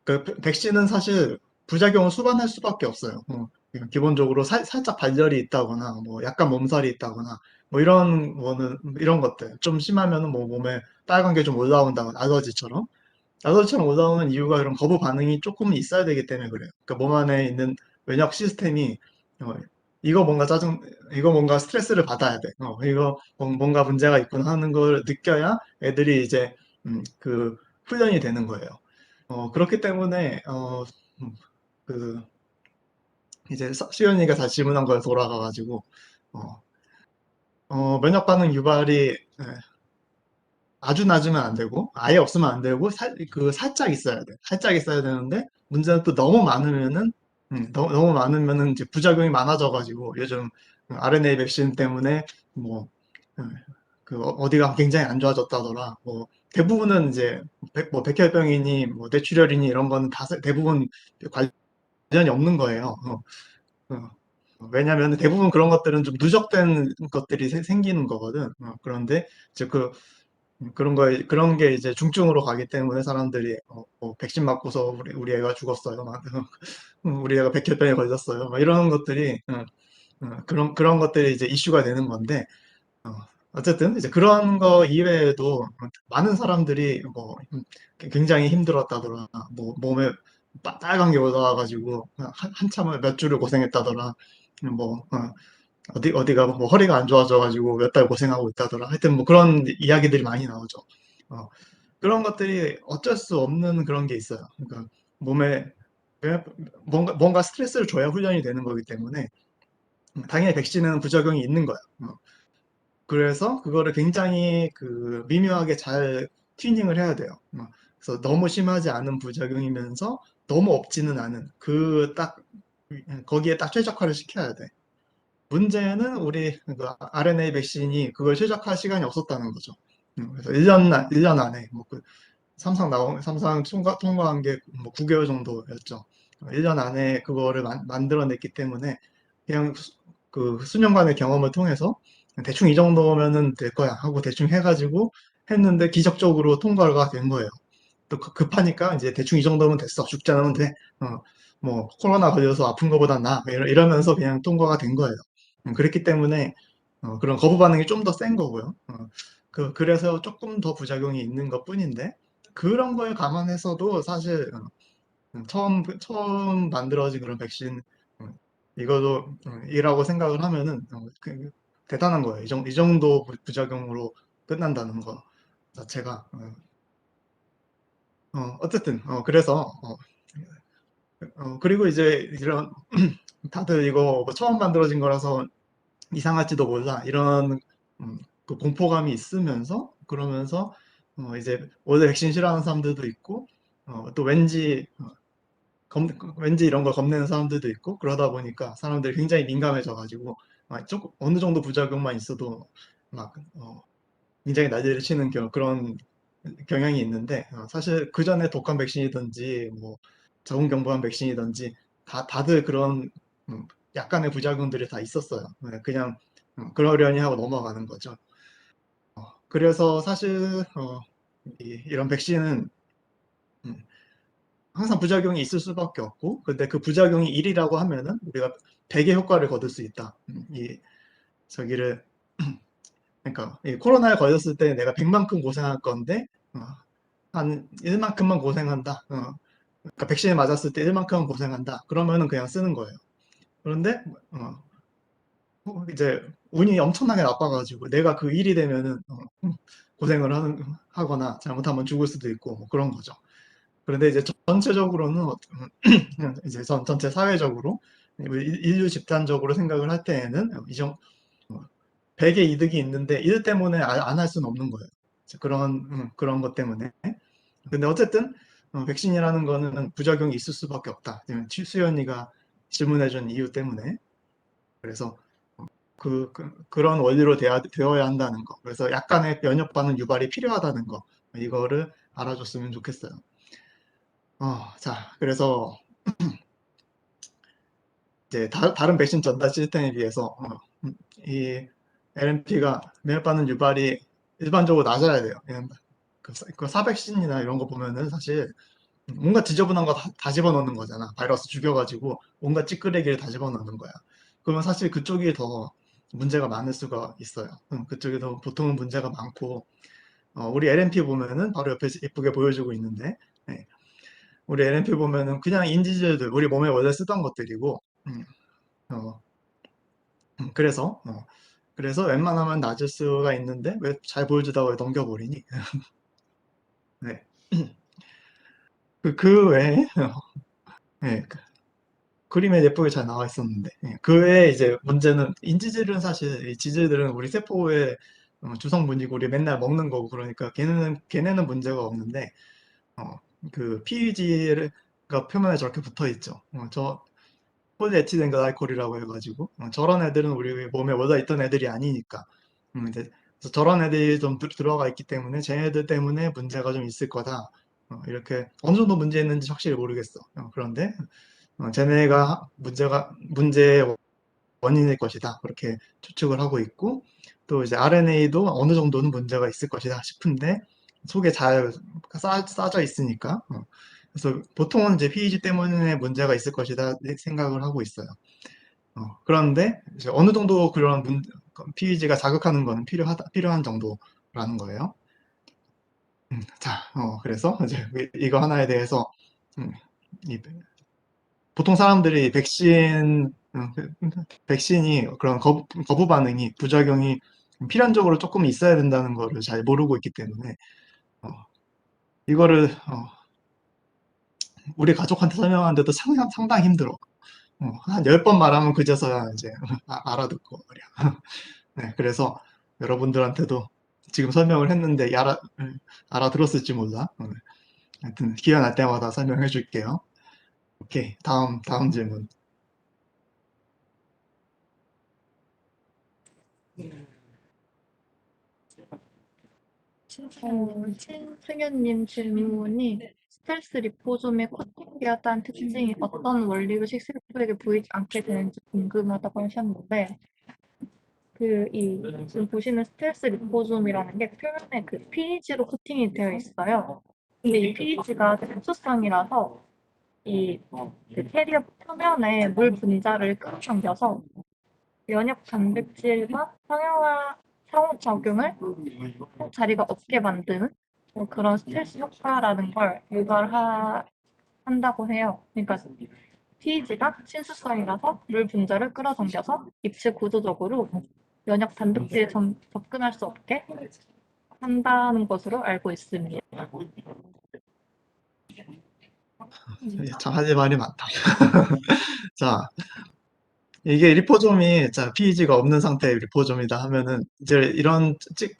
그 백신은 사실 부작용을 수반할 수밖에 없어요. 기본적으로 살짝 발열이 있다거나, 뭐 약간 몸살이 있다거나, 뭐 이런 것들. 좀 심하면은 뭐 몸에 빨간 게 좀 올라온다거나, 알러지처럼 올라오는 이유가 그런 거부 반응이 조금 있어야 되기 때문에 그래요. 그러니까 몸 안에 있는 면역 시스템이, 어, 이거 뭔가 이거 뭔가 스트레스를 받아야 돼. 이거 뭔가 문제가 있구나 하는 걸 느껴야 애들이 이제, 그 훈련이 되는 거예요. 그렇기 때문에, 음, 그, 이제 시연이가 다시 질문한 거에 돌아가가지고, 어, 면역 반응 유발이 아주 낮으면 안 되고, 아예 없으면 안 되고, 살짝 있어야 돼. 살짝 있어야 되는데, 문제는 또 너무 많으면은 이제 부작용이 많아져가지고, 요즘 RNA 백신 때문에, 뭐, 음, 어디가 굉장히 안 좋아졌다더라. 뭐, 대부분은 이제, 뭐, 백혈병이니, 뭐, 뇌출혈이니 이런 거는 대부분 관련이 없는 거예요. 어. 왜냐면 대부분 그런 것들은 좀 누적된 것들이 생기는 거거든. 그런데 이제 그런 게 이제 중증으로 가기 때문에 사람들이 뭐 백신 맞고서 우리 애가 죽었어요. 막, 우리 애가 백혈병에 걸렸어요. 막 이런 것들이 그런 것들이 이제 이슈가 되는 건데 어, 어쨌든 이제 그런 거 이외에도 많은 사람들이 뭐 굉장히 힘들었다더라. 뭐 몸에 빨간 게 올라와가지고 한참을 몇 주를 고생했다더라. 뭐 어디가 뭐 허리가 안 좋아져가지고 몇 달 고생하고 있다더라. 하여튼 뭐 그런 이야기들이 많이 나오죠. 어, 그런 것들이 어쩔 수 없는 그런 게 있어요. 그러니까 몸에 뭔가 스트레스를 줘야 훈련이 되는 거기 때문에 당연히 백신은 부작용이 있는 거야. 그래서 그거를 굉장히 미묘하게 잘 튜닝을 해야 돼요. 그래서 너무 심하지 않은 부작용이면서 너무 없지는 않은 거기에 딱 최적화를 시켜야 돼. 문제는 우리 RNA 백신이 그걸 최적화 시간이 없었다는 거죠. 그래서 1년 안에 삼성 통과한 게 뭐 9개월 정도였죠. 1년 안에 그거를 만들어냈기 때문에 그냥 그 수년간의 경험을 통해서 대충 이 정도면은 될 거야 하고 대충 해가지고 했는데 기적적으로 통과가 된 거예요. 또 급하니까 이제 대충 이 정도면 됐어. 죽지 않으면 돼. 뭐 코로나 걸려서 아픈 거보다 나. 이러면서 그냥 통과가 된 거예요. 그랬기 때문에 그런 거부 반응이 좀 더 센 거고요. 그래서 조금 더 부작용이 있는 것뿐인데 그런 걸 감안해서도 사실 처음 만들어진 그런 백신 이거도 이라고 생각을 하면은 대단한 거예요. 이 정도 부작용으로 끝난다는 거 자체가 어쨌든 그래서 그리고 이제 이런 다들 이거 뭐 처음 만들어진 거라서 이상할지도 몰라 이런 그 공포감이 있으면서 그러면서 이제 원래 백신 싫어하는 사람들도 있고 또 왠지 이런 걸 겁내는 사람들도 있고 그러다 보니까 사람들이 굉장히 민감해져가지고 조금 어느 정도 부작용만 있어도 막 굉장히 난리를 치는 그런 경향이 있는데 사실 그 전에 독감 백신이든지 뭐 자궁경부암 백신이든지 다들 그런 약간의 부작용들이 다 있었어요. 그냥 그러려니 하고 넘어가는 거죠. 그래서 사실 이런 백신은 음, 항상 부작용이 있을 수밖에 없고, 근데 그 부작용이 1이라고 하면은 우리가 100의 효과를 거둘 수 있다. 이 저기를 그러니까 이 코로나에 걸렸을 때 내가 100만큼 고생할 건데 한 1만큼만 고생한다. 그러니까 백신을 맞았을 때 1만큼만 고생한다. 그러면은 그냥 쓰는 거예요. 그런데 이제 운이 엄청나게 나빠가지고 내가 그 일이 되면은 고생을 하거나 잘못하면 죽을 수도 있고 뭐 그런 거죠. 그런데 이제 전체적으로는 이제 전체 사회적으로 인류 집단적으로 생각을 할 때에는 이정 100의 이득이 있는데 이들 때문에 안 할 수는 없는 거예요. 그런 것 때문에. 근데 어쨌든 백신이라는 거는 부작용이 있을 수밖에 없다. 수연이가 질문해준 이유 때문에. 그래서 그런 원리로 되어야 한다는 거. 그래서 약간의 면역 반응 유발이 필요하다는 거. 이거를 알아줬으면 좋겠어요. 자, 그래서 이제 다른 백신 전달 시스템에 비해서 이 LNP가 면역 반응 유발이 일반적으로 낮아야 돼요. 그 사백신이나 이런 거 보면은 사실 뭔가 지저분한 거 다 집어넣는 거잖아. 바이러스 죽여가지고 온갖 찌끄레기를 다 집어넣는 거야. 그러면 사실 그쪽이 더 문제가 많을 수가 있어요. 그쪽이 더 보통은 문제가 많고, 우리 LNP 보면은 바로 옆에 예쁘게 보여주고 있는데, 네. 우리 LNP 보면은 그냥 인지질들, 우리 몸에 원래 쓰던 것들이고, 어, 그래서 웬만하면 낮을 수가 있는데, 왜 잘 보여주다가 왜 넘겨버리니? 네. 그 외에, 네, 그림에 예쁘게 잘 나와 있었는데 그 외에 이제 문제는 인지질은 사실 이 지질들은 우리 세포의 주성분이고 우리 맨날 먹는 거고 그러니까 걔네는 문제가 없는데 어, 그 PEG가 표면에 저렇게 붙어 있죠. 저 폴리에틸렌 글라이콜이라고 해가지고 저런 애들은 우리 몸에 원래 있던 애들이 아니니까 이제 그래서 저런 애들이 좀 들어가 있기 때문에 쟤네들 때문에 문제가 좀 있을 거다. 이렇게 어느 정도 문제 있는지 확실히 모르겠어. 그런데 쟤네가 문제의 원인일 것이다. 그렇게 추측을 하고 있고, 또 이제 RNA도 어느 정도는 문제가 있을 것이다 싶은데, 속에 잘 싸져 있으니까. 그래서 보통은 이제 PEG 때문에 문제가 있을 것이다 생각을 하고 있어요. 그런데 이제 어느 정도 그런 PEG가 자극하는 거는 필요한 정도라는 거예요. 자, 그래서 이제 이거 하나에 대해서 음, 이 보통 사람들이 백신이 그런 거부 반응이, 부작용이 필연적으로 조금 있어야 된다는 거를 잘 모르고 있기 때문에, 어, 이거를, 우리 가족한테 설명하는데도 상당히 힘들어. 한 10번 말하면 그제서야 이제 알아듣고 말이야. 네, 그래서 여러분들한테도 지금 설명을 했는데 알아들었을지 몰라. 하여튼 기회 날 때마다 설명해 줄게요. 오케이. 다음 질문. 신승현님 질문이 스텔스 리포솜의 코팅되었다는 특징이 어떤 원리로 식세포에게 보이지 않게 되는지 궁금하다고 하셨는데, 지금 보시는 스텔스 리포솜이라는 게 표면에 그 PEG로 코팅이 되어 있어요. 근데 이 PEG가 특수성이라서 그 캐리어 표면에 물 분자를 끌어당겨서 면역 단백질과 상호작용을 할 자리가 없게 만드는 그런 스트레스 효과라는 걸 유발한다고 해요. 그러니까 PEG가 친수성이라서 물 분자를 끌어당겨서 입체 구조적으로 면역 단백질에 접근할 수 없게 한다는 것으로 알고 있습니다. 참 할 말이 많다. 자, 이게 리포좀이 자 PEG가 없는 상태의 리포좀이다 하면은 이제 이런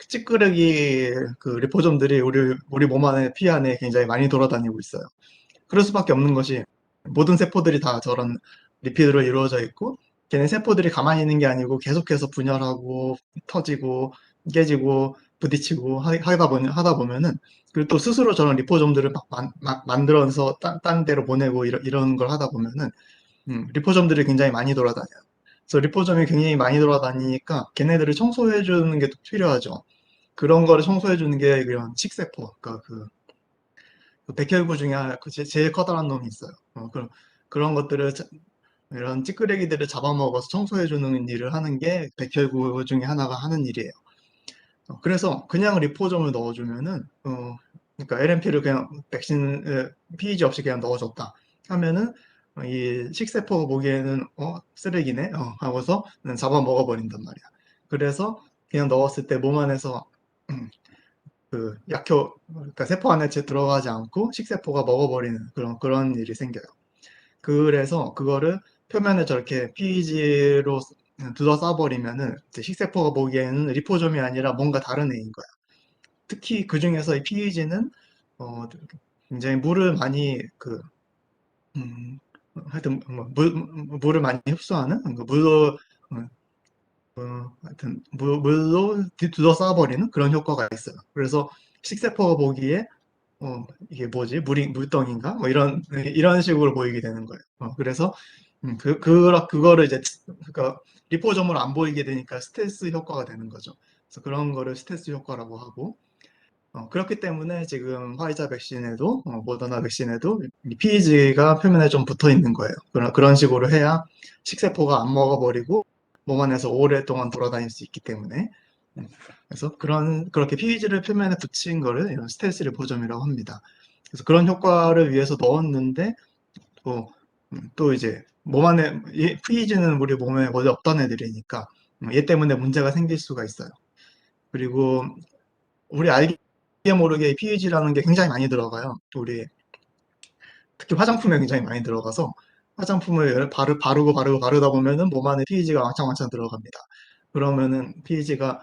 찌끄레기 그 리포좀들이 우리 몸 안에 피 안에 굉장히 많이 돌아다니고 있어요. 그럴 수밖에 없는 것이 모든 세포들이 다 저런 리피드로 이루어져 있고 걔네 세포들이 가만히 있는 게 아니고 계속해서 분열하고 터지고 깨지고 부딪히고 하다 보면은 그리고 또 스스로 저런 리포좀들을 막 만들어서 딴 데로 보내고 이런 걸 하다 보면은 리포점들이 굉장히 많이 돌아다녀요. 그래서 리포점이 굉장히 많이 돌아다니니까 걔네들을 청소해 주는 게 필요하죠. 그런 거를 청소해 주는 게 그런 식세포, 그러니까 그 백혈구 중에 제일 커다란 놈이 있어요. 그런 것들을 이런 찌끄레기들을 잡아먹어서 청소해주는 일을 하는 게 백혈구 중에 하나가 하는 일이에요. 그래서 그냥 리포점을 넣어주면은 그러니까 LNP를 그냥 백신 PEG 없이 그냥 넣어줬다 하면은 이 식세포가 보기에는 쓰레기네 하고서 그냥 잡아먹어버린단 말이야. 그래서 그냥 넣었을 때 몸 안에서 그 그러니까 세포 안에 들어가지 않고 식세포가 먹어버리는 그런 일이 생겨요. 그래서 그거를 표면에 저렇게 PEG로 둘러싸버리면은 식세포가 보기에는 리포점이 아니라 뭔가 다른 애인 거야. 특히 그 중에서 이 PEG는 굉장히 물을 많이 하여튼 물을 많이 흡수하는 물로 하여튼 물로 둘러싸버리는 그런 효과가 있어요. 그래서 식세포가 보기에 이게 뭐지? 물덩인가? 뭐 이런 식으로 보이게 되는 거예요. 그래서 그거를 이제 그러니까 리포점으로 안 보이게 되니까 스텔스 효과가 되는 거죠. 그래서 그런 거를 스텔스 효과라고 하고 그렇기 때문에 지금 화이자 백신에도 모더나 백신에도 이 PEG가 표면에 좀 붙어 있는 거예요. 그런 식으로 해야 식세포가 안 먹어버리고 몸 안에서 오랫동안 돌아다닐 수 있기 때문에 그래서 그렇게 PEG를 표면에 붙인 거를 이런 스텔스 리포점이라고 합니다. 그래서 그런 효과를 위해서 넣었는데 또 이제 몸 안에 PEG는 우리 몸에 원래 없던 애들이니까 얘 때문에 문제가 생길 수가 있어요. 그리고 우리 알게 모르게 PEG라는 게 굉장히 많이 들어가요. 특히 화장품에 굉장히 많이 들어가서 화장품을 바르다 보면은 몸 안에 PEG가 왕창 들어갑니다. 그러면은 PEG가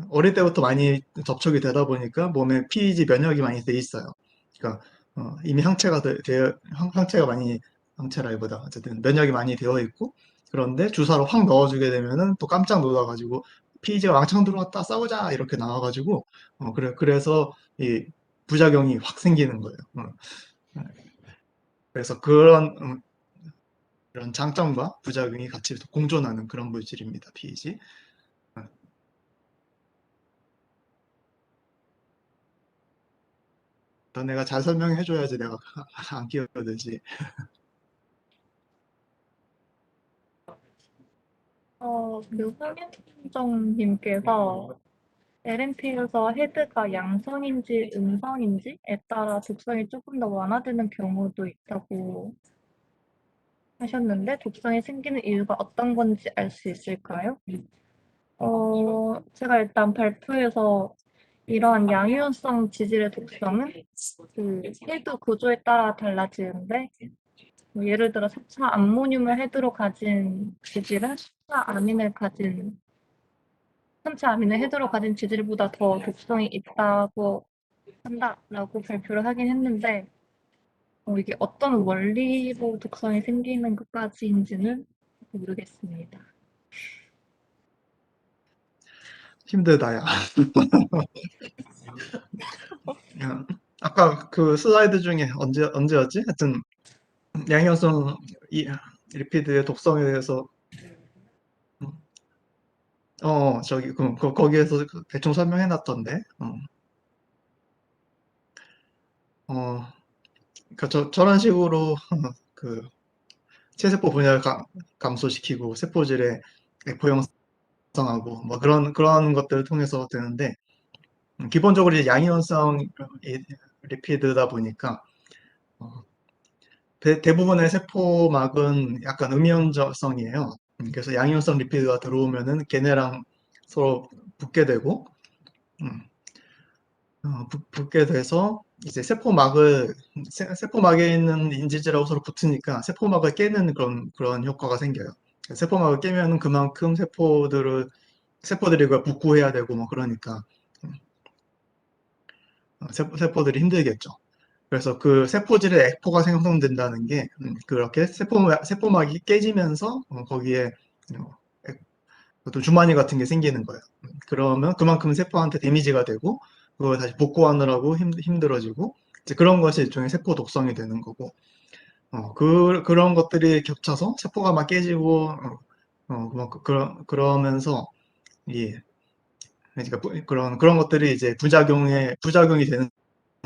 어릴 때부터 많이 접촉이 되다 보니까 몸에 PEG 면역이 많이 돼 있어요. 그러니까 이미 항체라기보다 어쨌든 면역이 많이 되어 있고 그런데 주사로 확 넣어주게 되면은 또 깜짝 놀라가지고 PEG가 왕창 들어왔다 싸우자 이렇게 나와가지고 그래서 이 부작용이 확 생기는 거예요. 그래서 이런 장점과 부작용이 같이 공존하는 그런 물질입니다. PEG. 내가 잘 설명해 줘야지 내가 안 끼어들지. 류승민정님께서 LNP에서 헤드가 양성인지 음성인지에 따라 독성이 조금 더 완화되는 경우도 있다고 하셨는데, 독성이 생기는 이유가 어떤 건지 알 수 있을까요? 제가 일단 발표에서 이러한 양이온성 지질의 독성은 그 헤드 구조에 따라 달라지는데, 뭐 예를 들어 4차 암모늄을 헤드로 가진 지질은 3차 아민을 헤드로 가진 지질보다 더 독성이 있다고 한다라고 발표를 하긴 했는데, 이게 어떤 원리로 독성이 생기는 것까지인지는 모르겠습니다. 힘들다야. 아까 그 슬라이드 중에 언제였지? 하여튼 양이온성 이 리피드의 독성에 대해서 저기 거기에서 대충 설명해 놨던데. 그러니까 저런 식으로 그 체세포 분열을 감소시키고 세포질의 엑포 형성하고 뭐 그런 것들을 통해서 되는데 기본적으로 이제 양이온성 리피드다 보니까 어, 대부분의 세포막은 약간 음이온성이에요. 그래서 양이온성 리피드가 들어오면은 걔네랑 서로 붙게 되고 음, 붙게 돼서 이제 세포막에 있는 인지질하고 서로 붙으니까 세포막을 깨는 그런 효과가 생겨요. 세포막을 깨면은 그만큼 세포들이 그걸 복구해야 되고 뭐 그러니까 세포들이 힘들겠죠. 그래서 그 세포질에 액포가 생성된다는 게 그렇게 세포막이 깨지면서 거기에 어, 어떤 주머니 같은 게 생기는 거예요. 그러면 그만큼 세포한테 데미지가 되고 그걸 다시 복구하느라고 힘들어지고 이제 그런 것이 일종의 세포 독성이 되는 거고 그런 것들이 겹쳐서 세포가 막 깨지고 뭐 그러면서 이 그러니까 그런 것들이 이제 부작용이 되는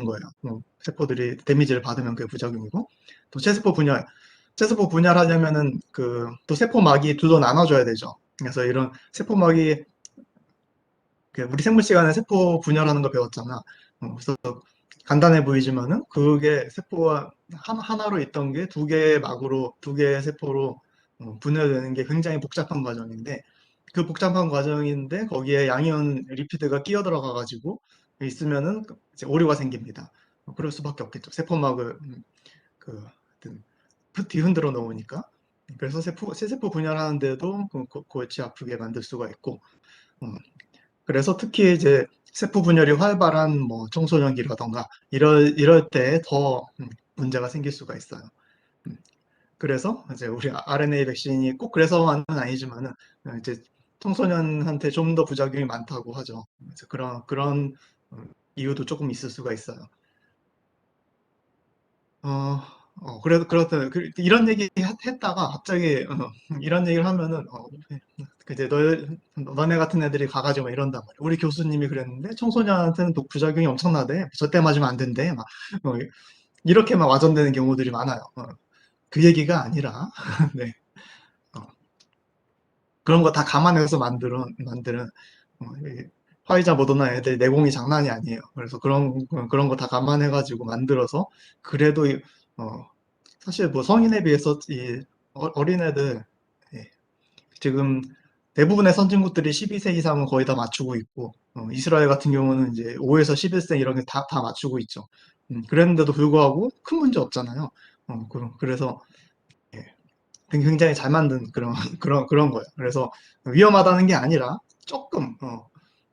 거예요. 세포들이 데미지를 받으면 그게 부작용이고, 또 세세포 분열하려면은 또 세포막이 둘로 나눠져야 되죠. 그래서 이런 세포막이 우리 생물 시간에 세포 분열하는 거 배웠잖아. 그래서 간단해 보이지만은 그게 세포가 하나로 있던 게 두 개의 막으로 두 개의 세포로 분열되는 게 굉장히 복잡한 과정인데 그 복잡한 과정인데 거기에 양이온 리피드가 끼어 들어가 가지고 있으면은 이제 오류가 생깁니다. 그럴 수밖에 없겠죠. 세포막을 하여튼 뒤흔들어 놓으니까. 그래서 세세포 분열하는데도 골치 아프게 만들 수가 있고 음, 그래서 특히 이제 세포 분열이 활발한 뭐 청소년기라던가 이럴 때 더 문제가 생길 수가 있어요. 음, 그래서 이제 우리 RNA 백신이 꼭 그래서만은 아니지만은 이제 청소년한테 좀 더 부작용이 많다고 하죠. 그래서 그런 이유도 조금 있을 수가 있어요. 어, 그래도 그렇다. 이런 얘기 했다가 갑자기 이런 얘기를 하면은 이제 너네 같은 애들이 가가지고 막 이런단 말이야. 우리 교수님이 그랬는데 청소년한테는 부작용이 엄청나대. 절대 맞으면 안 된대. 막 어, 이렇게 막 와전되는 경우들이 많아요. 그 얘기가 아니라 네. 어, 그런 거 다 감안해서 만드는 이 화이자 모더나 애들 내공이 장난이 아니에요. 그래서 그런 거 다 감안해가지고 만들어서 그래도 어, 사실 뭐 성인에 비해서 이 어린애들 예, 지금 대부분의 선진국들이 12세 이상은 거의 다 맞추고 있고 이스라엘 같은 경우는 이제 5에서 11세 이런 게 다 맞추고 있죠. 그랬는데도 불구하고 큰 문제 없잖아요. 그래서 예, 굉장히 잘 만든 그런 그런 거예요. 그래서 위험하다는 게 아니라 조금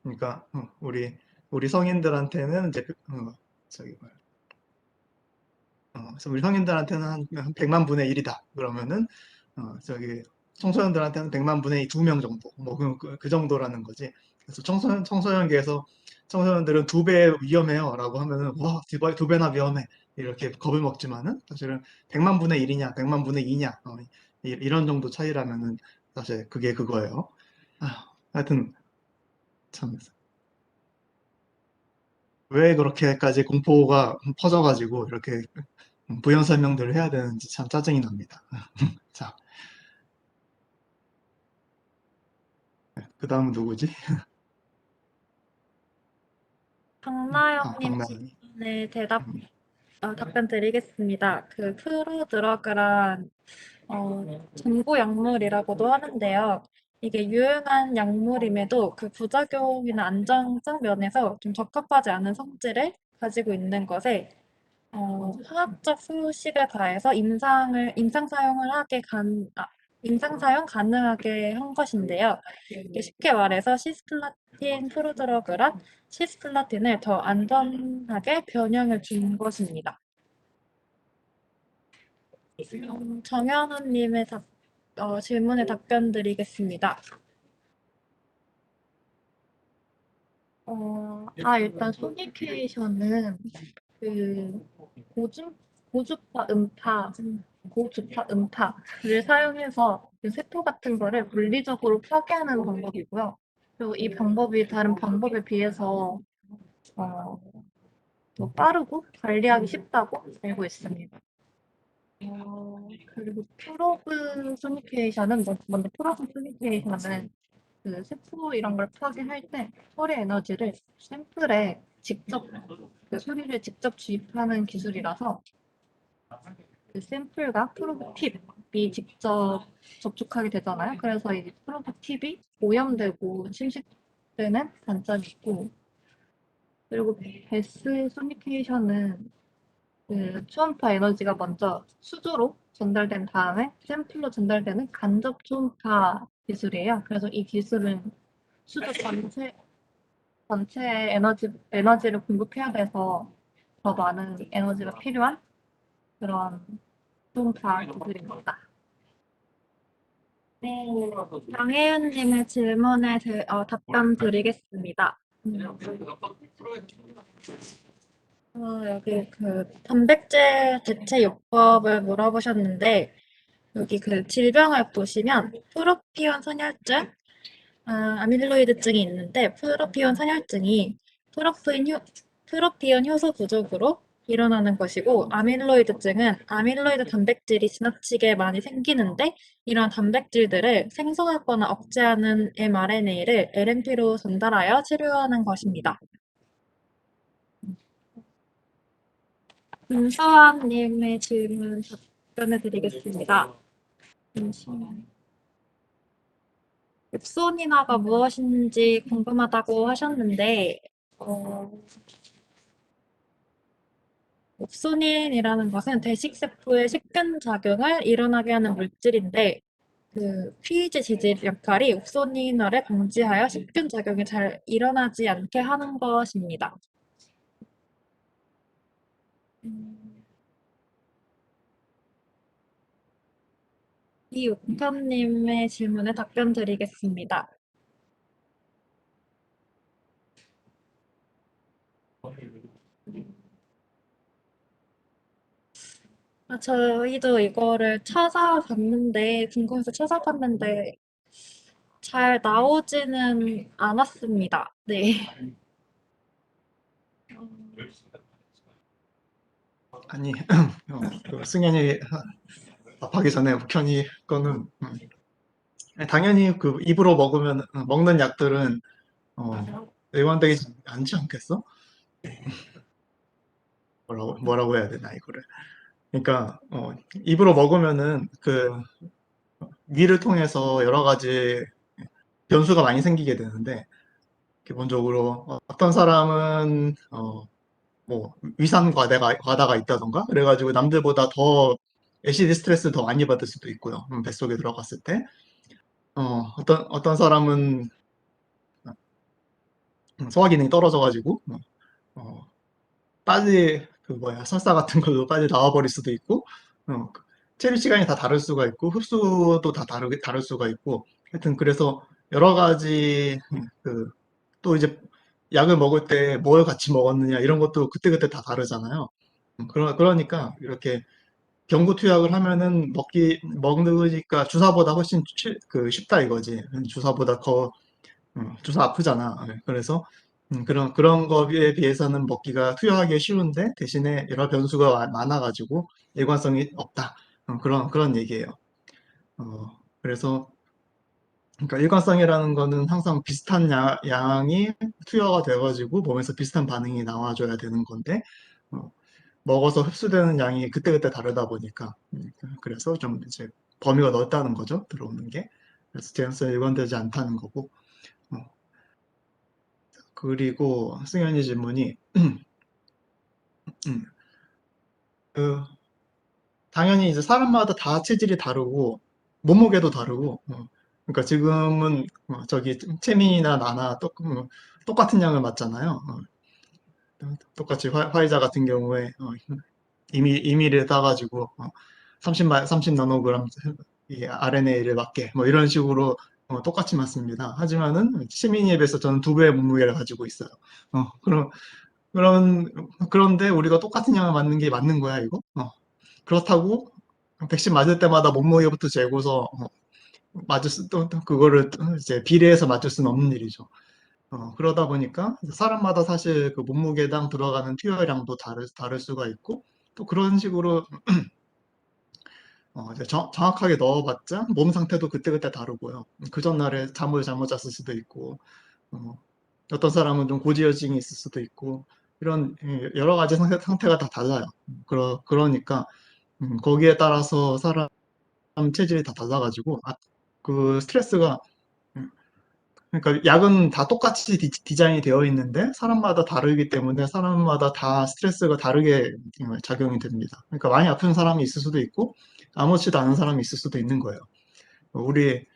그러니까 우리 성인들한테는 이제 저기 뭐야 그래서 우리 성인들한테는 한 100만 분의 1이다. 그러면은 저기 청소년들한테는 100만 분의 2명 정도 뭐 그 정도라는 거지. 그래서 청소년기에서 청소년들은 2배 위험해요라고 하면은 와, 두 배나 위험해 이렇게 겁을 먹지만은 사실은 100만 분의 1이냐 100만 분의 2냐 이런 정도 차이라면은 사실 그게 그거예요. 하여튼 참 왜 그렇게까지 공포가 퍼져가지고 이렇게 부연 설명들을 해야 되는지 참 짜증이 납니다. 자, 그 다음은 누구지? 박나영님 박나연이. 질문에 음, 답변 드리겠습니다. 그 프로드러그란 전부 약물이라고도 하는데요. 이게 유용한 약물임에도 그 부작용이나 안정성 면에서 좀 적합하지 않은 성질을 가지고 있는 것에 화학적 수식을 가해서 임상 사용 가능하게 한 것인데요. 이게 쉽게 말해서 시스플라틴 프로드러그란 시스플라틴을 더 안전하게 변형해 준 것입니다. 정현우님의 질문에 답변 드리겠습니다. 일단 소니케이션은 그 고주, 고주파 음파, 고주파 음파를 사용해서 그 세포 같은 거를 물리적으로 파괴하는 방법이고요. 그리고 이 방법이 다른 방법에 비해서 어, 더 빠르고 관리하기 쉽다고 알고 있습니다. 그리고 프로브 소니케이션은 먼저 프로브 소니케이션은 그 세포 이런 걸 파괴할 때 소리 에너지를 샘플에 직접 그 소리를 직접 주입하는 기술이라서 그 샘플과 프로브 팁이 직접 접촉하게 되잖아요. 그래서 이 프로브 팁이 오염되고 침식되는 단점이 있고 그리고 베스 소니케이션은 그 초음파 에너지가 먼저 수조로 전달된 다음에 샘플로 전달되는 간접 초음파 기술이에요. 그래서 이 기술은 수조 전체에 에너지를 공급해야 돼서 더 많은 에너지가 필요한 그런 초음파 기술입니다. 네, 장혜윤님의 질문에 답변 드리겠습니다. 여기 그 단백질 대체 요법을 물어보셨는데 여기 그 질병을 보시면 프로피온 선혈증, 아밀로이드증이 있는데 프로피온 선혈증이 프로프린 프로피온 효소 부족으로 일어나는 것이고, 아밀로이드증은 아밀로이드 단백질이 지나치게 많이 생기는데, 이러한 단백질들을 생성하거나 억제하는 mRNA를 LNP로 전달하여 치료하는 것입니다. 김수환님의 질문 답변해 드리겠습니다. 잠시만요. 읍소니나가 무엇인지 궁금하다고 하셨는데, 어, 옵소닌이라는 것은 대식세포의 식균 작용을 일어나게 하는 물질인데, 그 피의제 지질 역할이 옵소닌화를 방지하여 식균 작용이 잘 일어나지 않게 하는 것입니다. 음, 이옥현님의 질문에 답변 드리겠습니다. 저희도 이거를 찾아봤는데, 궁금해서 찾아봤는데, 잘 나오지는 않았습니다. 네. 아니, 그 승현이 답하기 전에 욱현이 거는 당연히 그 입으로 먹으면 먹는 약들은 일관되지 않지 않겠어? 뭐라고 해야 되나 이거를. 그러니까 입으로 먹으면은 그 위를 통해서 여러 가지 변수가 많이 생기게 되는데 기본적으로 어떤 사람은 뭐 위산 과다가 있다던가 그래가지고 남들보다 더 애시드 스트레스 더 많이 받을 수도 있고요. 뱃속에 들어갔을 때 어떤 사람은 소화 기능이 떨어져가지고 어, 빨리 그 뭐야 설사 같은 걸로 빨리 나와버릴 수도 있고 그 체류 시간이 다 다를 수가 있고 흡수도 다 다를 수가 있고 하여튼 그래서 여러 가지 또 이제 약을 먹을 때 뭘 같이 먹었느냐 이런 것도 그때그때 다 다르잖아요. 그러니까 이렇게 경구 투약을 하면은 먹으니까 주사보다 훨씬 쉽다 이거지. 주사보다 주사 아프잖아. 그래서 그런 거에 비해서는 먹기가 투여하기 쉬운데 대신에 여러 변수가 많아가지고 일관성이 없다. 그런 얘기예요. 그래서 그러니까 일관성이라는 거는 항상 비슷한 양이 투여가 돼가지고 몸에서 비슷한 반응이 나와줘야 되는 건데 어, 먹어서 흡수되는 양이 그때그때 다르다 보니까 그래서 좀 이제 범위가 넓다는 거죠. 들어오는 게. 그래서 제한성이 일관되지 않다는 거고 어, 그리고 승현이 질문이 음, 그 당연히 이제 사람마다 다 체질이 다르고 몸무게도 다르고 그러니까 지금은 저기 채민이나 나나 똑같은 양을 맞잖아요. 똑같이 화이자 같은 경우에 임의를 따가지고 30 나노그램 이 RNA를 맞게 뭐 이런 식으로 똑같이 맞습니다. 하지만은 채민이에 비해서 저는 두 배의 몸무게를 가지고 있어요. 그럼 그런데 우리가 똑같은 양을 맞는 게 맞는 거야 이거? 그렇다고 백신 맞을 때마다 몸무게부터 재고서 또 그거를 이제 비례해서 맞을 수는 없는 일이죠. 그러다 보니까 사람마다 사실 그 몸무게당 들어가는 투여량도 다를 수가 있고 또 그런 식으로 이제 정확하게 넣어봤자 몸 상태도 그때그때 다르고요. 그 전날에 잠을 잘못 잤을 수도 있고 어, 어떤 사람은 좀 고지혈증이 있을 수도 있고 이런 여러 가지 상태가 다 달라요. 그러니까 거기에 따라서 사람 체질이 다 달라가지고 그 스트레스가 음, 그러니까 약은 다 똑같이 디자인이 되어 있는데 사람마다 다르기 때문에 사람마다 다 스트레스가 다르게 작용이 됩니다. 그러니까 많이 아픈 사람이 있을 수도 있고 아무렇지도 않은 사람이 있을 수도 있는 거예요. 우리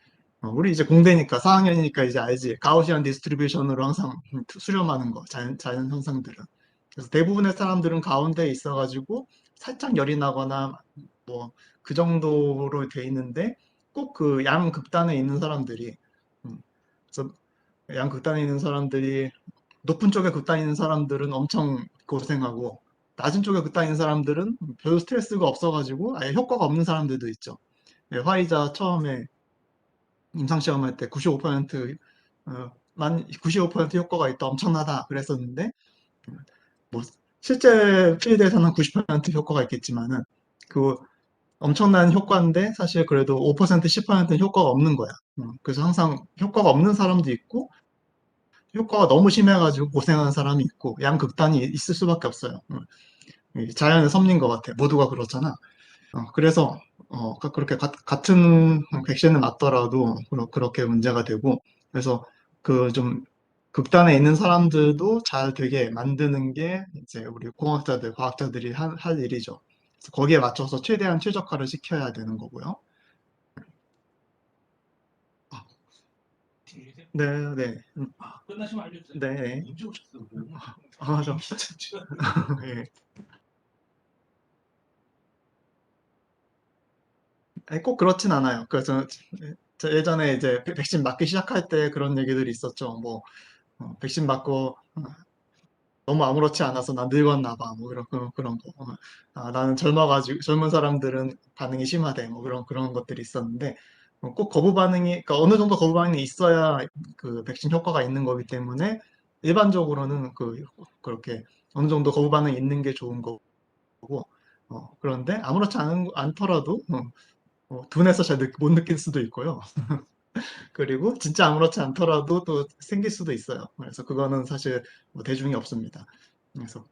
우리 이제 공대니까 4학년이니까 이제 알지. 가우시안 디스트리뷰션으로 항상 수렴하는 거 자연 현상들은. 그래서 대부분의 사람들은 가운데에 있어가지고 살짝 열이 나거나 뭐 그 정도로 돼 있는데 꼭 그 양극단에 있는 사람들이 그래서 양극단에 있는 사람들이 높은 쪽에 극단에 있는 사람들은 엄청 고생하고 낮은 쪽에 극단에 있는 사람들은 별 스트레스가 없어가지고 아예 효과가 없는 사람들도 있죠. 예, 화이자 처음에 임상시험할 때 95%, 95% 효과가 있다, 엄청나다 그랬었는데 실제 필드에서는 90% 효과가 있겠지만은 그 엄청난 효과인데 사실 그래도 5% 10%는 효과가 없는 거야. 그래서 항상 효과가 없는 사람도 있고 효과가 너무 심해가지고 고생하는 사람이 있고 양극단이 있을 수밖에 없어요. 이 자연의 섭리인 것 같아. 모두가 그렇잖아. 그래서 그렇게 같은 백신을 맞더라도 그렇게 문제가 되고 그래서 그 좀 극단에 있는 사람들도 잘 되게 만드는 게 이제 우리 공학자들, 과학자들이 할 일이죠. 그래서 거기에 맞춰서 최대한 최적화를 시켜야 되는 거고요. 아, 네, 네. 끝나시면 알려주세요. 네. 언제 오셨어요? 저. 예. 아니, 꼭 그렇진 않아요. 그래서 저 예전에 이제 백신 맞기 시작할 때 그런 얘기들이 있었죠. 뭐 백신 맞고 너무 아무렇지 않아서 난 늙었나 봐. 뭐 그런 거. 나는 젊어가지고 젊은 사람들은 반응이 심하대. 뭐 그런 것들이 있었는데 꼭 거부 반응이 그러니까 어느 정도 거부 반응이 있어야 그 백신 효과가 있는 거기 때문에 일반적으로는 그렇게 어느 정도 거부 반응이 있는 게 좋은 거고 그런데 아무렇지 않더라도 둔해서 잘 못 느낄 수도 있고요. 그리고 진짜 아무렇지 않더라도 또 생길 수도 있어요. 그래서 그거는 사실 뭐 대중이 없습니다. 그래서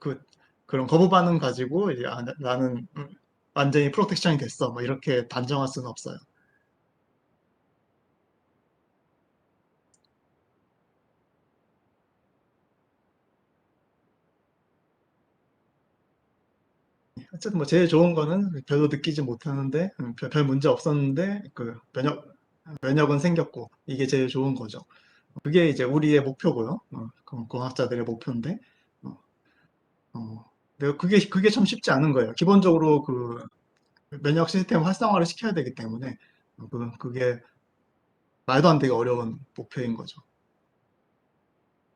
그런 거부 반응 가지고 이제 나는 완전히 프로텍션이 됐어. 뭐 이렇게 단정할 수는 없어요. 어쨌든 뭐 제일 좋은 거는 별로 느끼지 못하는데 별 문제 없었는데 그 면역은 생겼고 이게 제일 좋은 거죠. 그게 이제 우리의 목표고요. 공학자들의 목표인데 어, 근데 그게 참 쉽지 않은 거예요. 기본적으로 그 면역 시스템 활성화를 시켜야 되기 때문에 그게 말도 안 되게 어려운 목표인 거죠.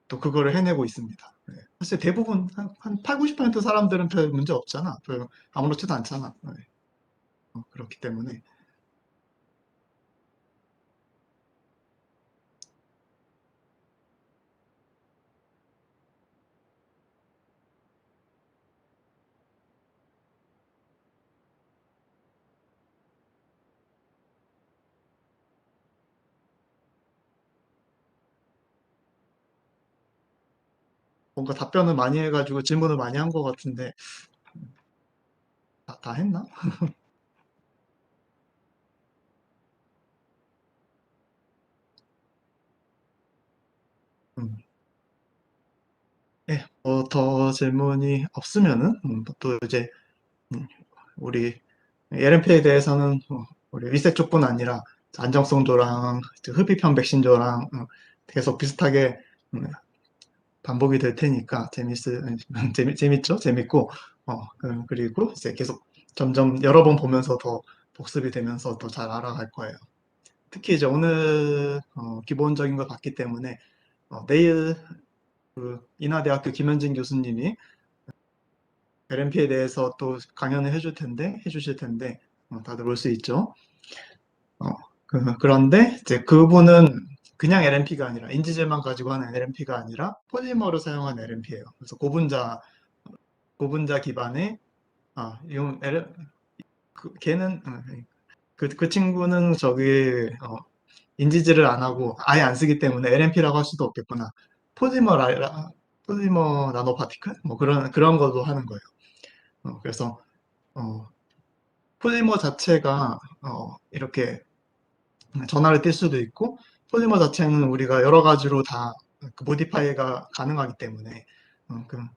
또 그거를 해내고 있습니다. 네. 사실 대부분 한 8, 90% 사람들은 별 문제 없잖아. 별 아무렇지도 않잖아. 네. 그렇기 때문에 뭔가 답변을 많이 해가지고 질문을 많이 한 것 같은데 다 했나? 음. 예, 더 질문이 없으면은 또 이제 음, 우리 LNP에 대해서는 우리 위색조뿐 아니라 안정성조랑 흡입형 백신조랑 계속 비슷하게 음, 반복이 될 테니까 재밌죠? 재밌고 그리고 이제 계속 점점 여러 번 보면서 더 복습이 되면서 더 잘 알아갈 거예요. 특히 이제 오늘 기본적인 걸 봤기 때문에 내일 그 인하대학교 김현진 교수님이 LNP에 대해서 또 강연을 해주실 텐데 다들 올 수 있죠. 어, 그런데 이제 그분은 그냥 LNP가 아니라 인지질만 가지고 하는 LNP가 아니라 폴리머를 사용한 LNP예요. 그래서 고분자 기반의 이건 걔는 그 친구는 인지질을 안 하고 아예 안 쓰기 때문에 LNP라고 할 수도 없겠구나. 폴리머 나노 파티클 뭐 그런 것도 하는 거예요. 그래서 어, 폴리머 자체가 이렇게 전하를 띌 수도 있고 폴리머 자체는 우리가 여러 가지로 다 모디파이가 가능하기 때문에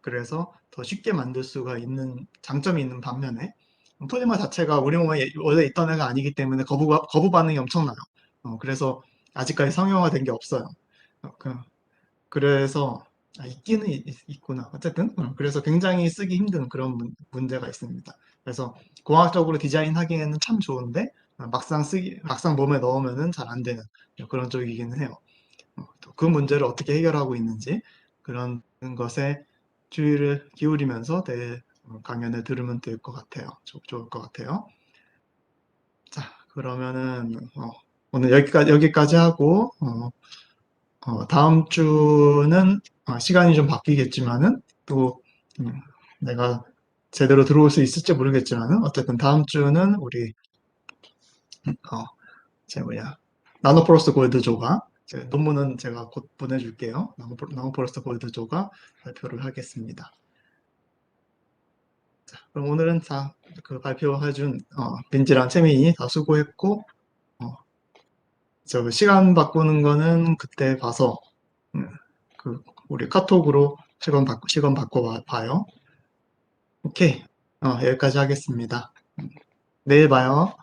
그래서 더 쉽게 만들 수가 있는 장점이 있는 반면에 폴리머 자체가 우리 몸에 원래 있던 애가 아니기 때문에 거부 반응이 엄청나요. 그래서 아직까지 상용화된 게 없어요. 어, 그, 그래서 있기는 있구나. 어쨌든 그래서 굉장히 쓰기 힘든 그런 문제가 있습니다. 그래서 공학적으로 디자인하기에는 참 좋은데 막상 몸에 넣으면은 잘 안 되는 그런 쪽이기는 해요. 또그 문제를 어떻게 해결하고 있는지 그런 것에 주의를 기울이면서 내일 강연을 들으면 될 것 같아요. 좋을 것 같아요. 자, 그러면은 오늘 여기까지 하고 다음 주는 시간이 좀 바뀌겠지만은 또 내가 제대로 들어올 수 있을지 모르겠지만 어쨌든 다음 주는 우리 나노포레스트 골드조가 논문은 제가 곧 보내줄게요. 나노포레스트 골드조가 발표를 하겠습니다. 자, 그럼 오늘은 그 발표해준 민지랑 채민이 다 수고했고 저 시간 바꾸는 거는 그때 봐서 우리 카톡으로 시간 바꿔 봐요. 오케이. 여기까지 하겠습니다. 내일 봐요.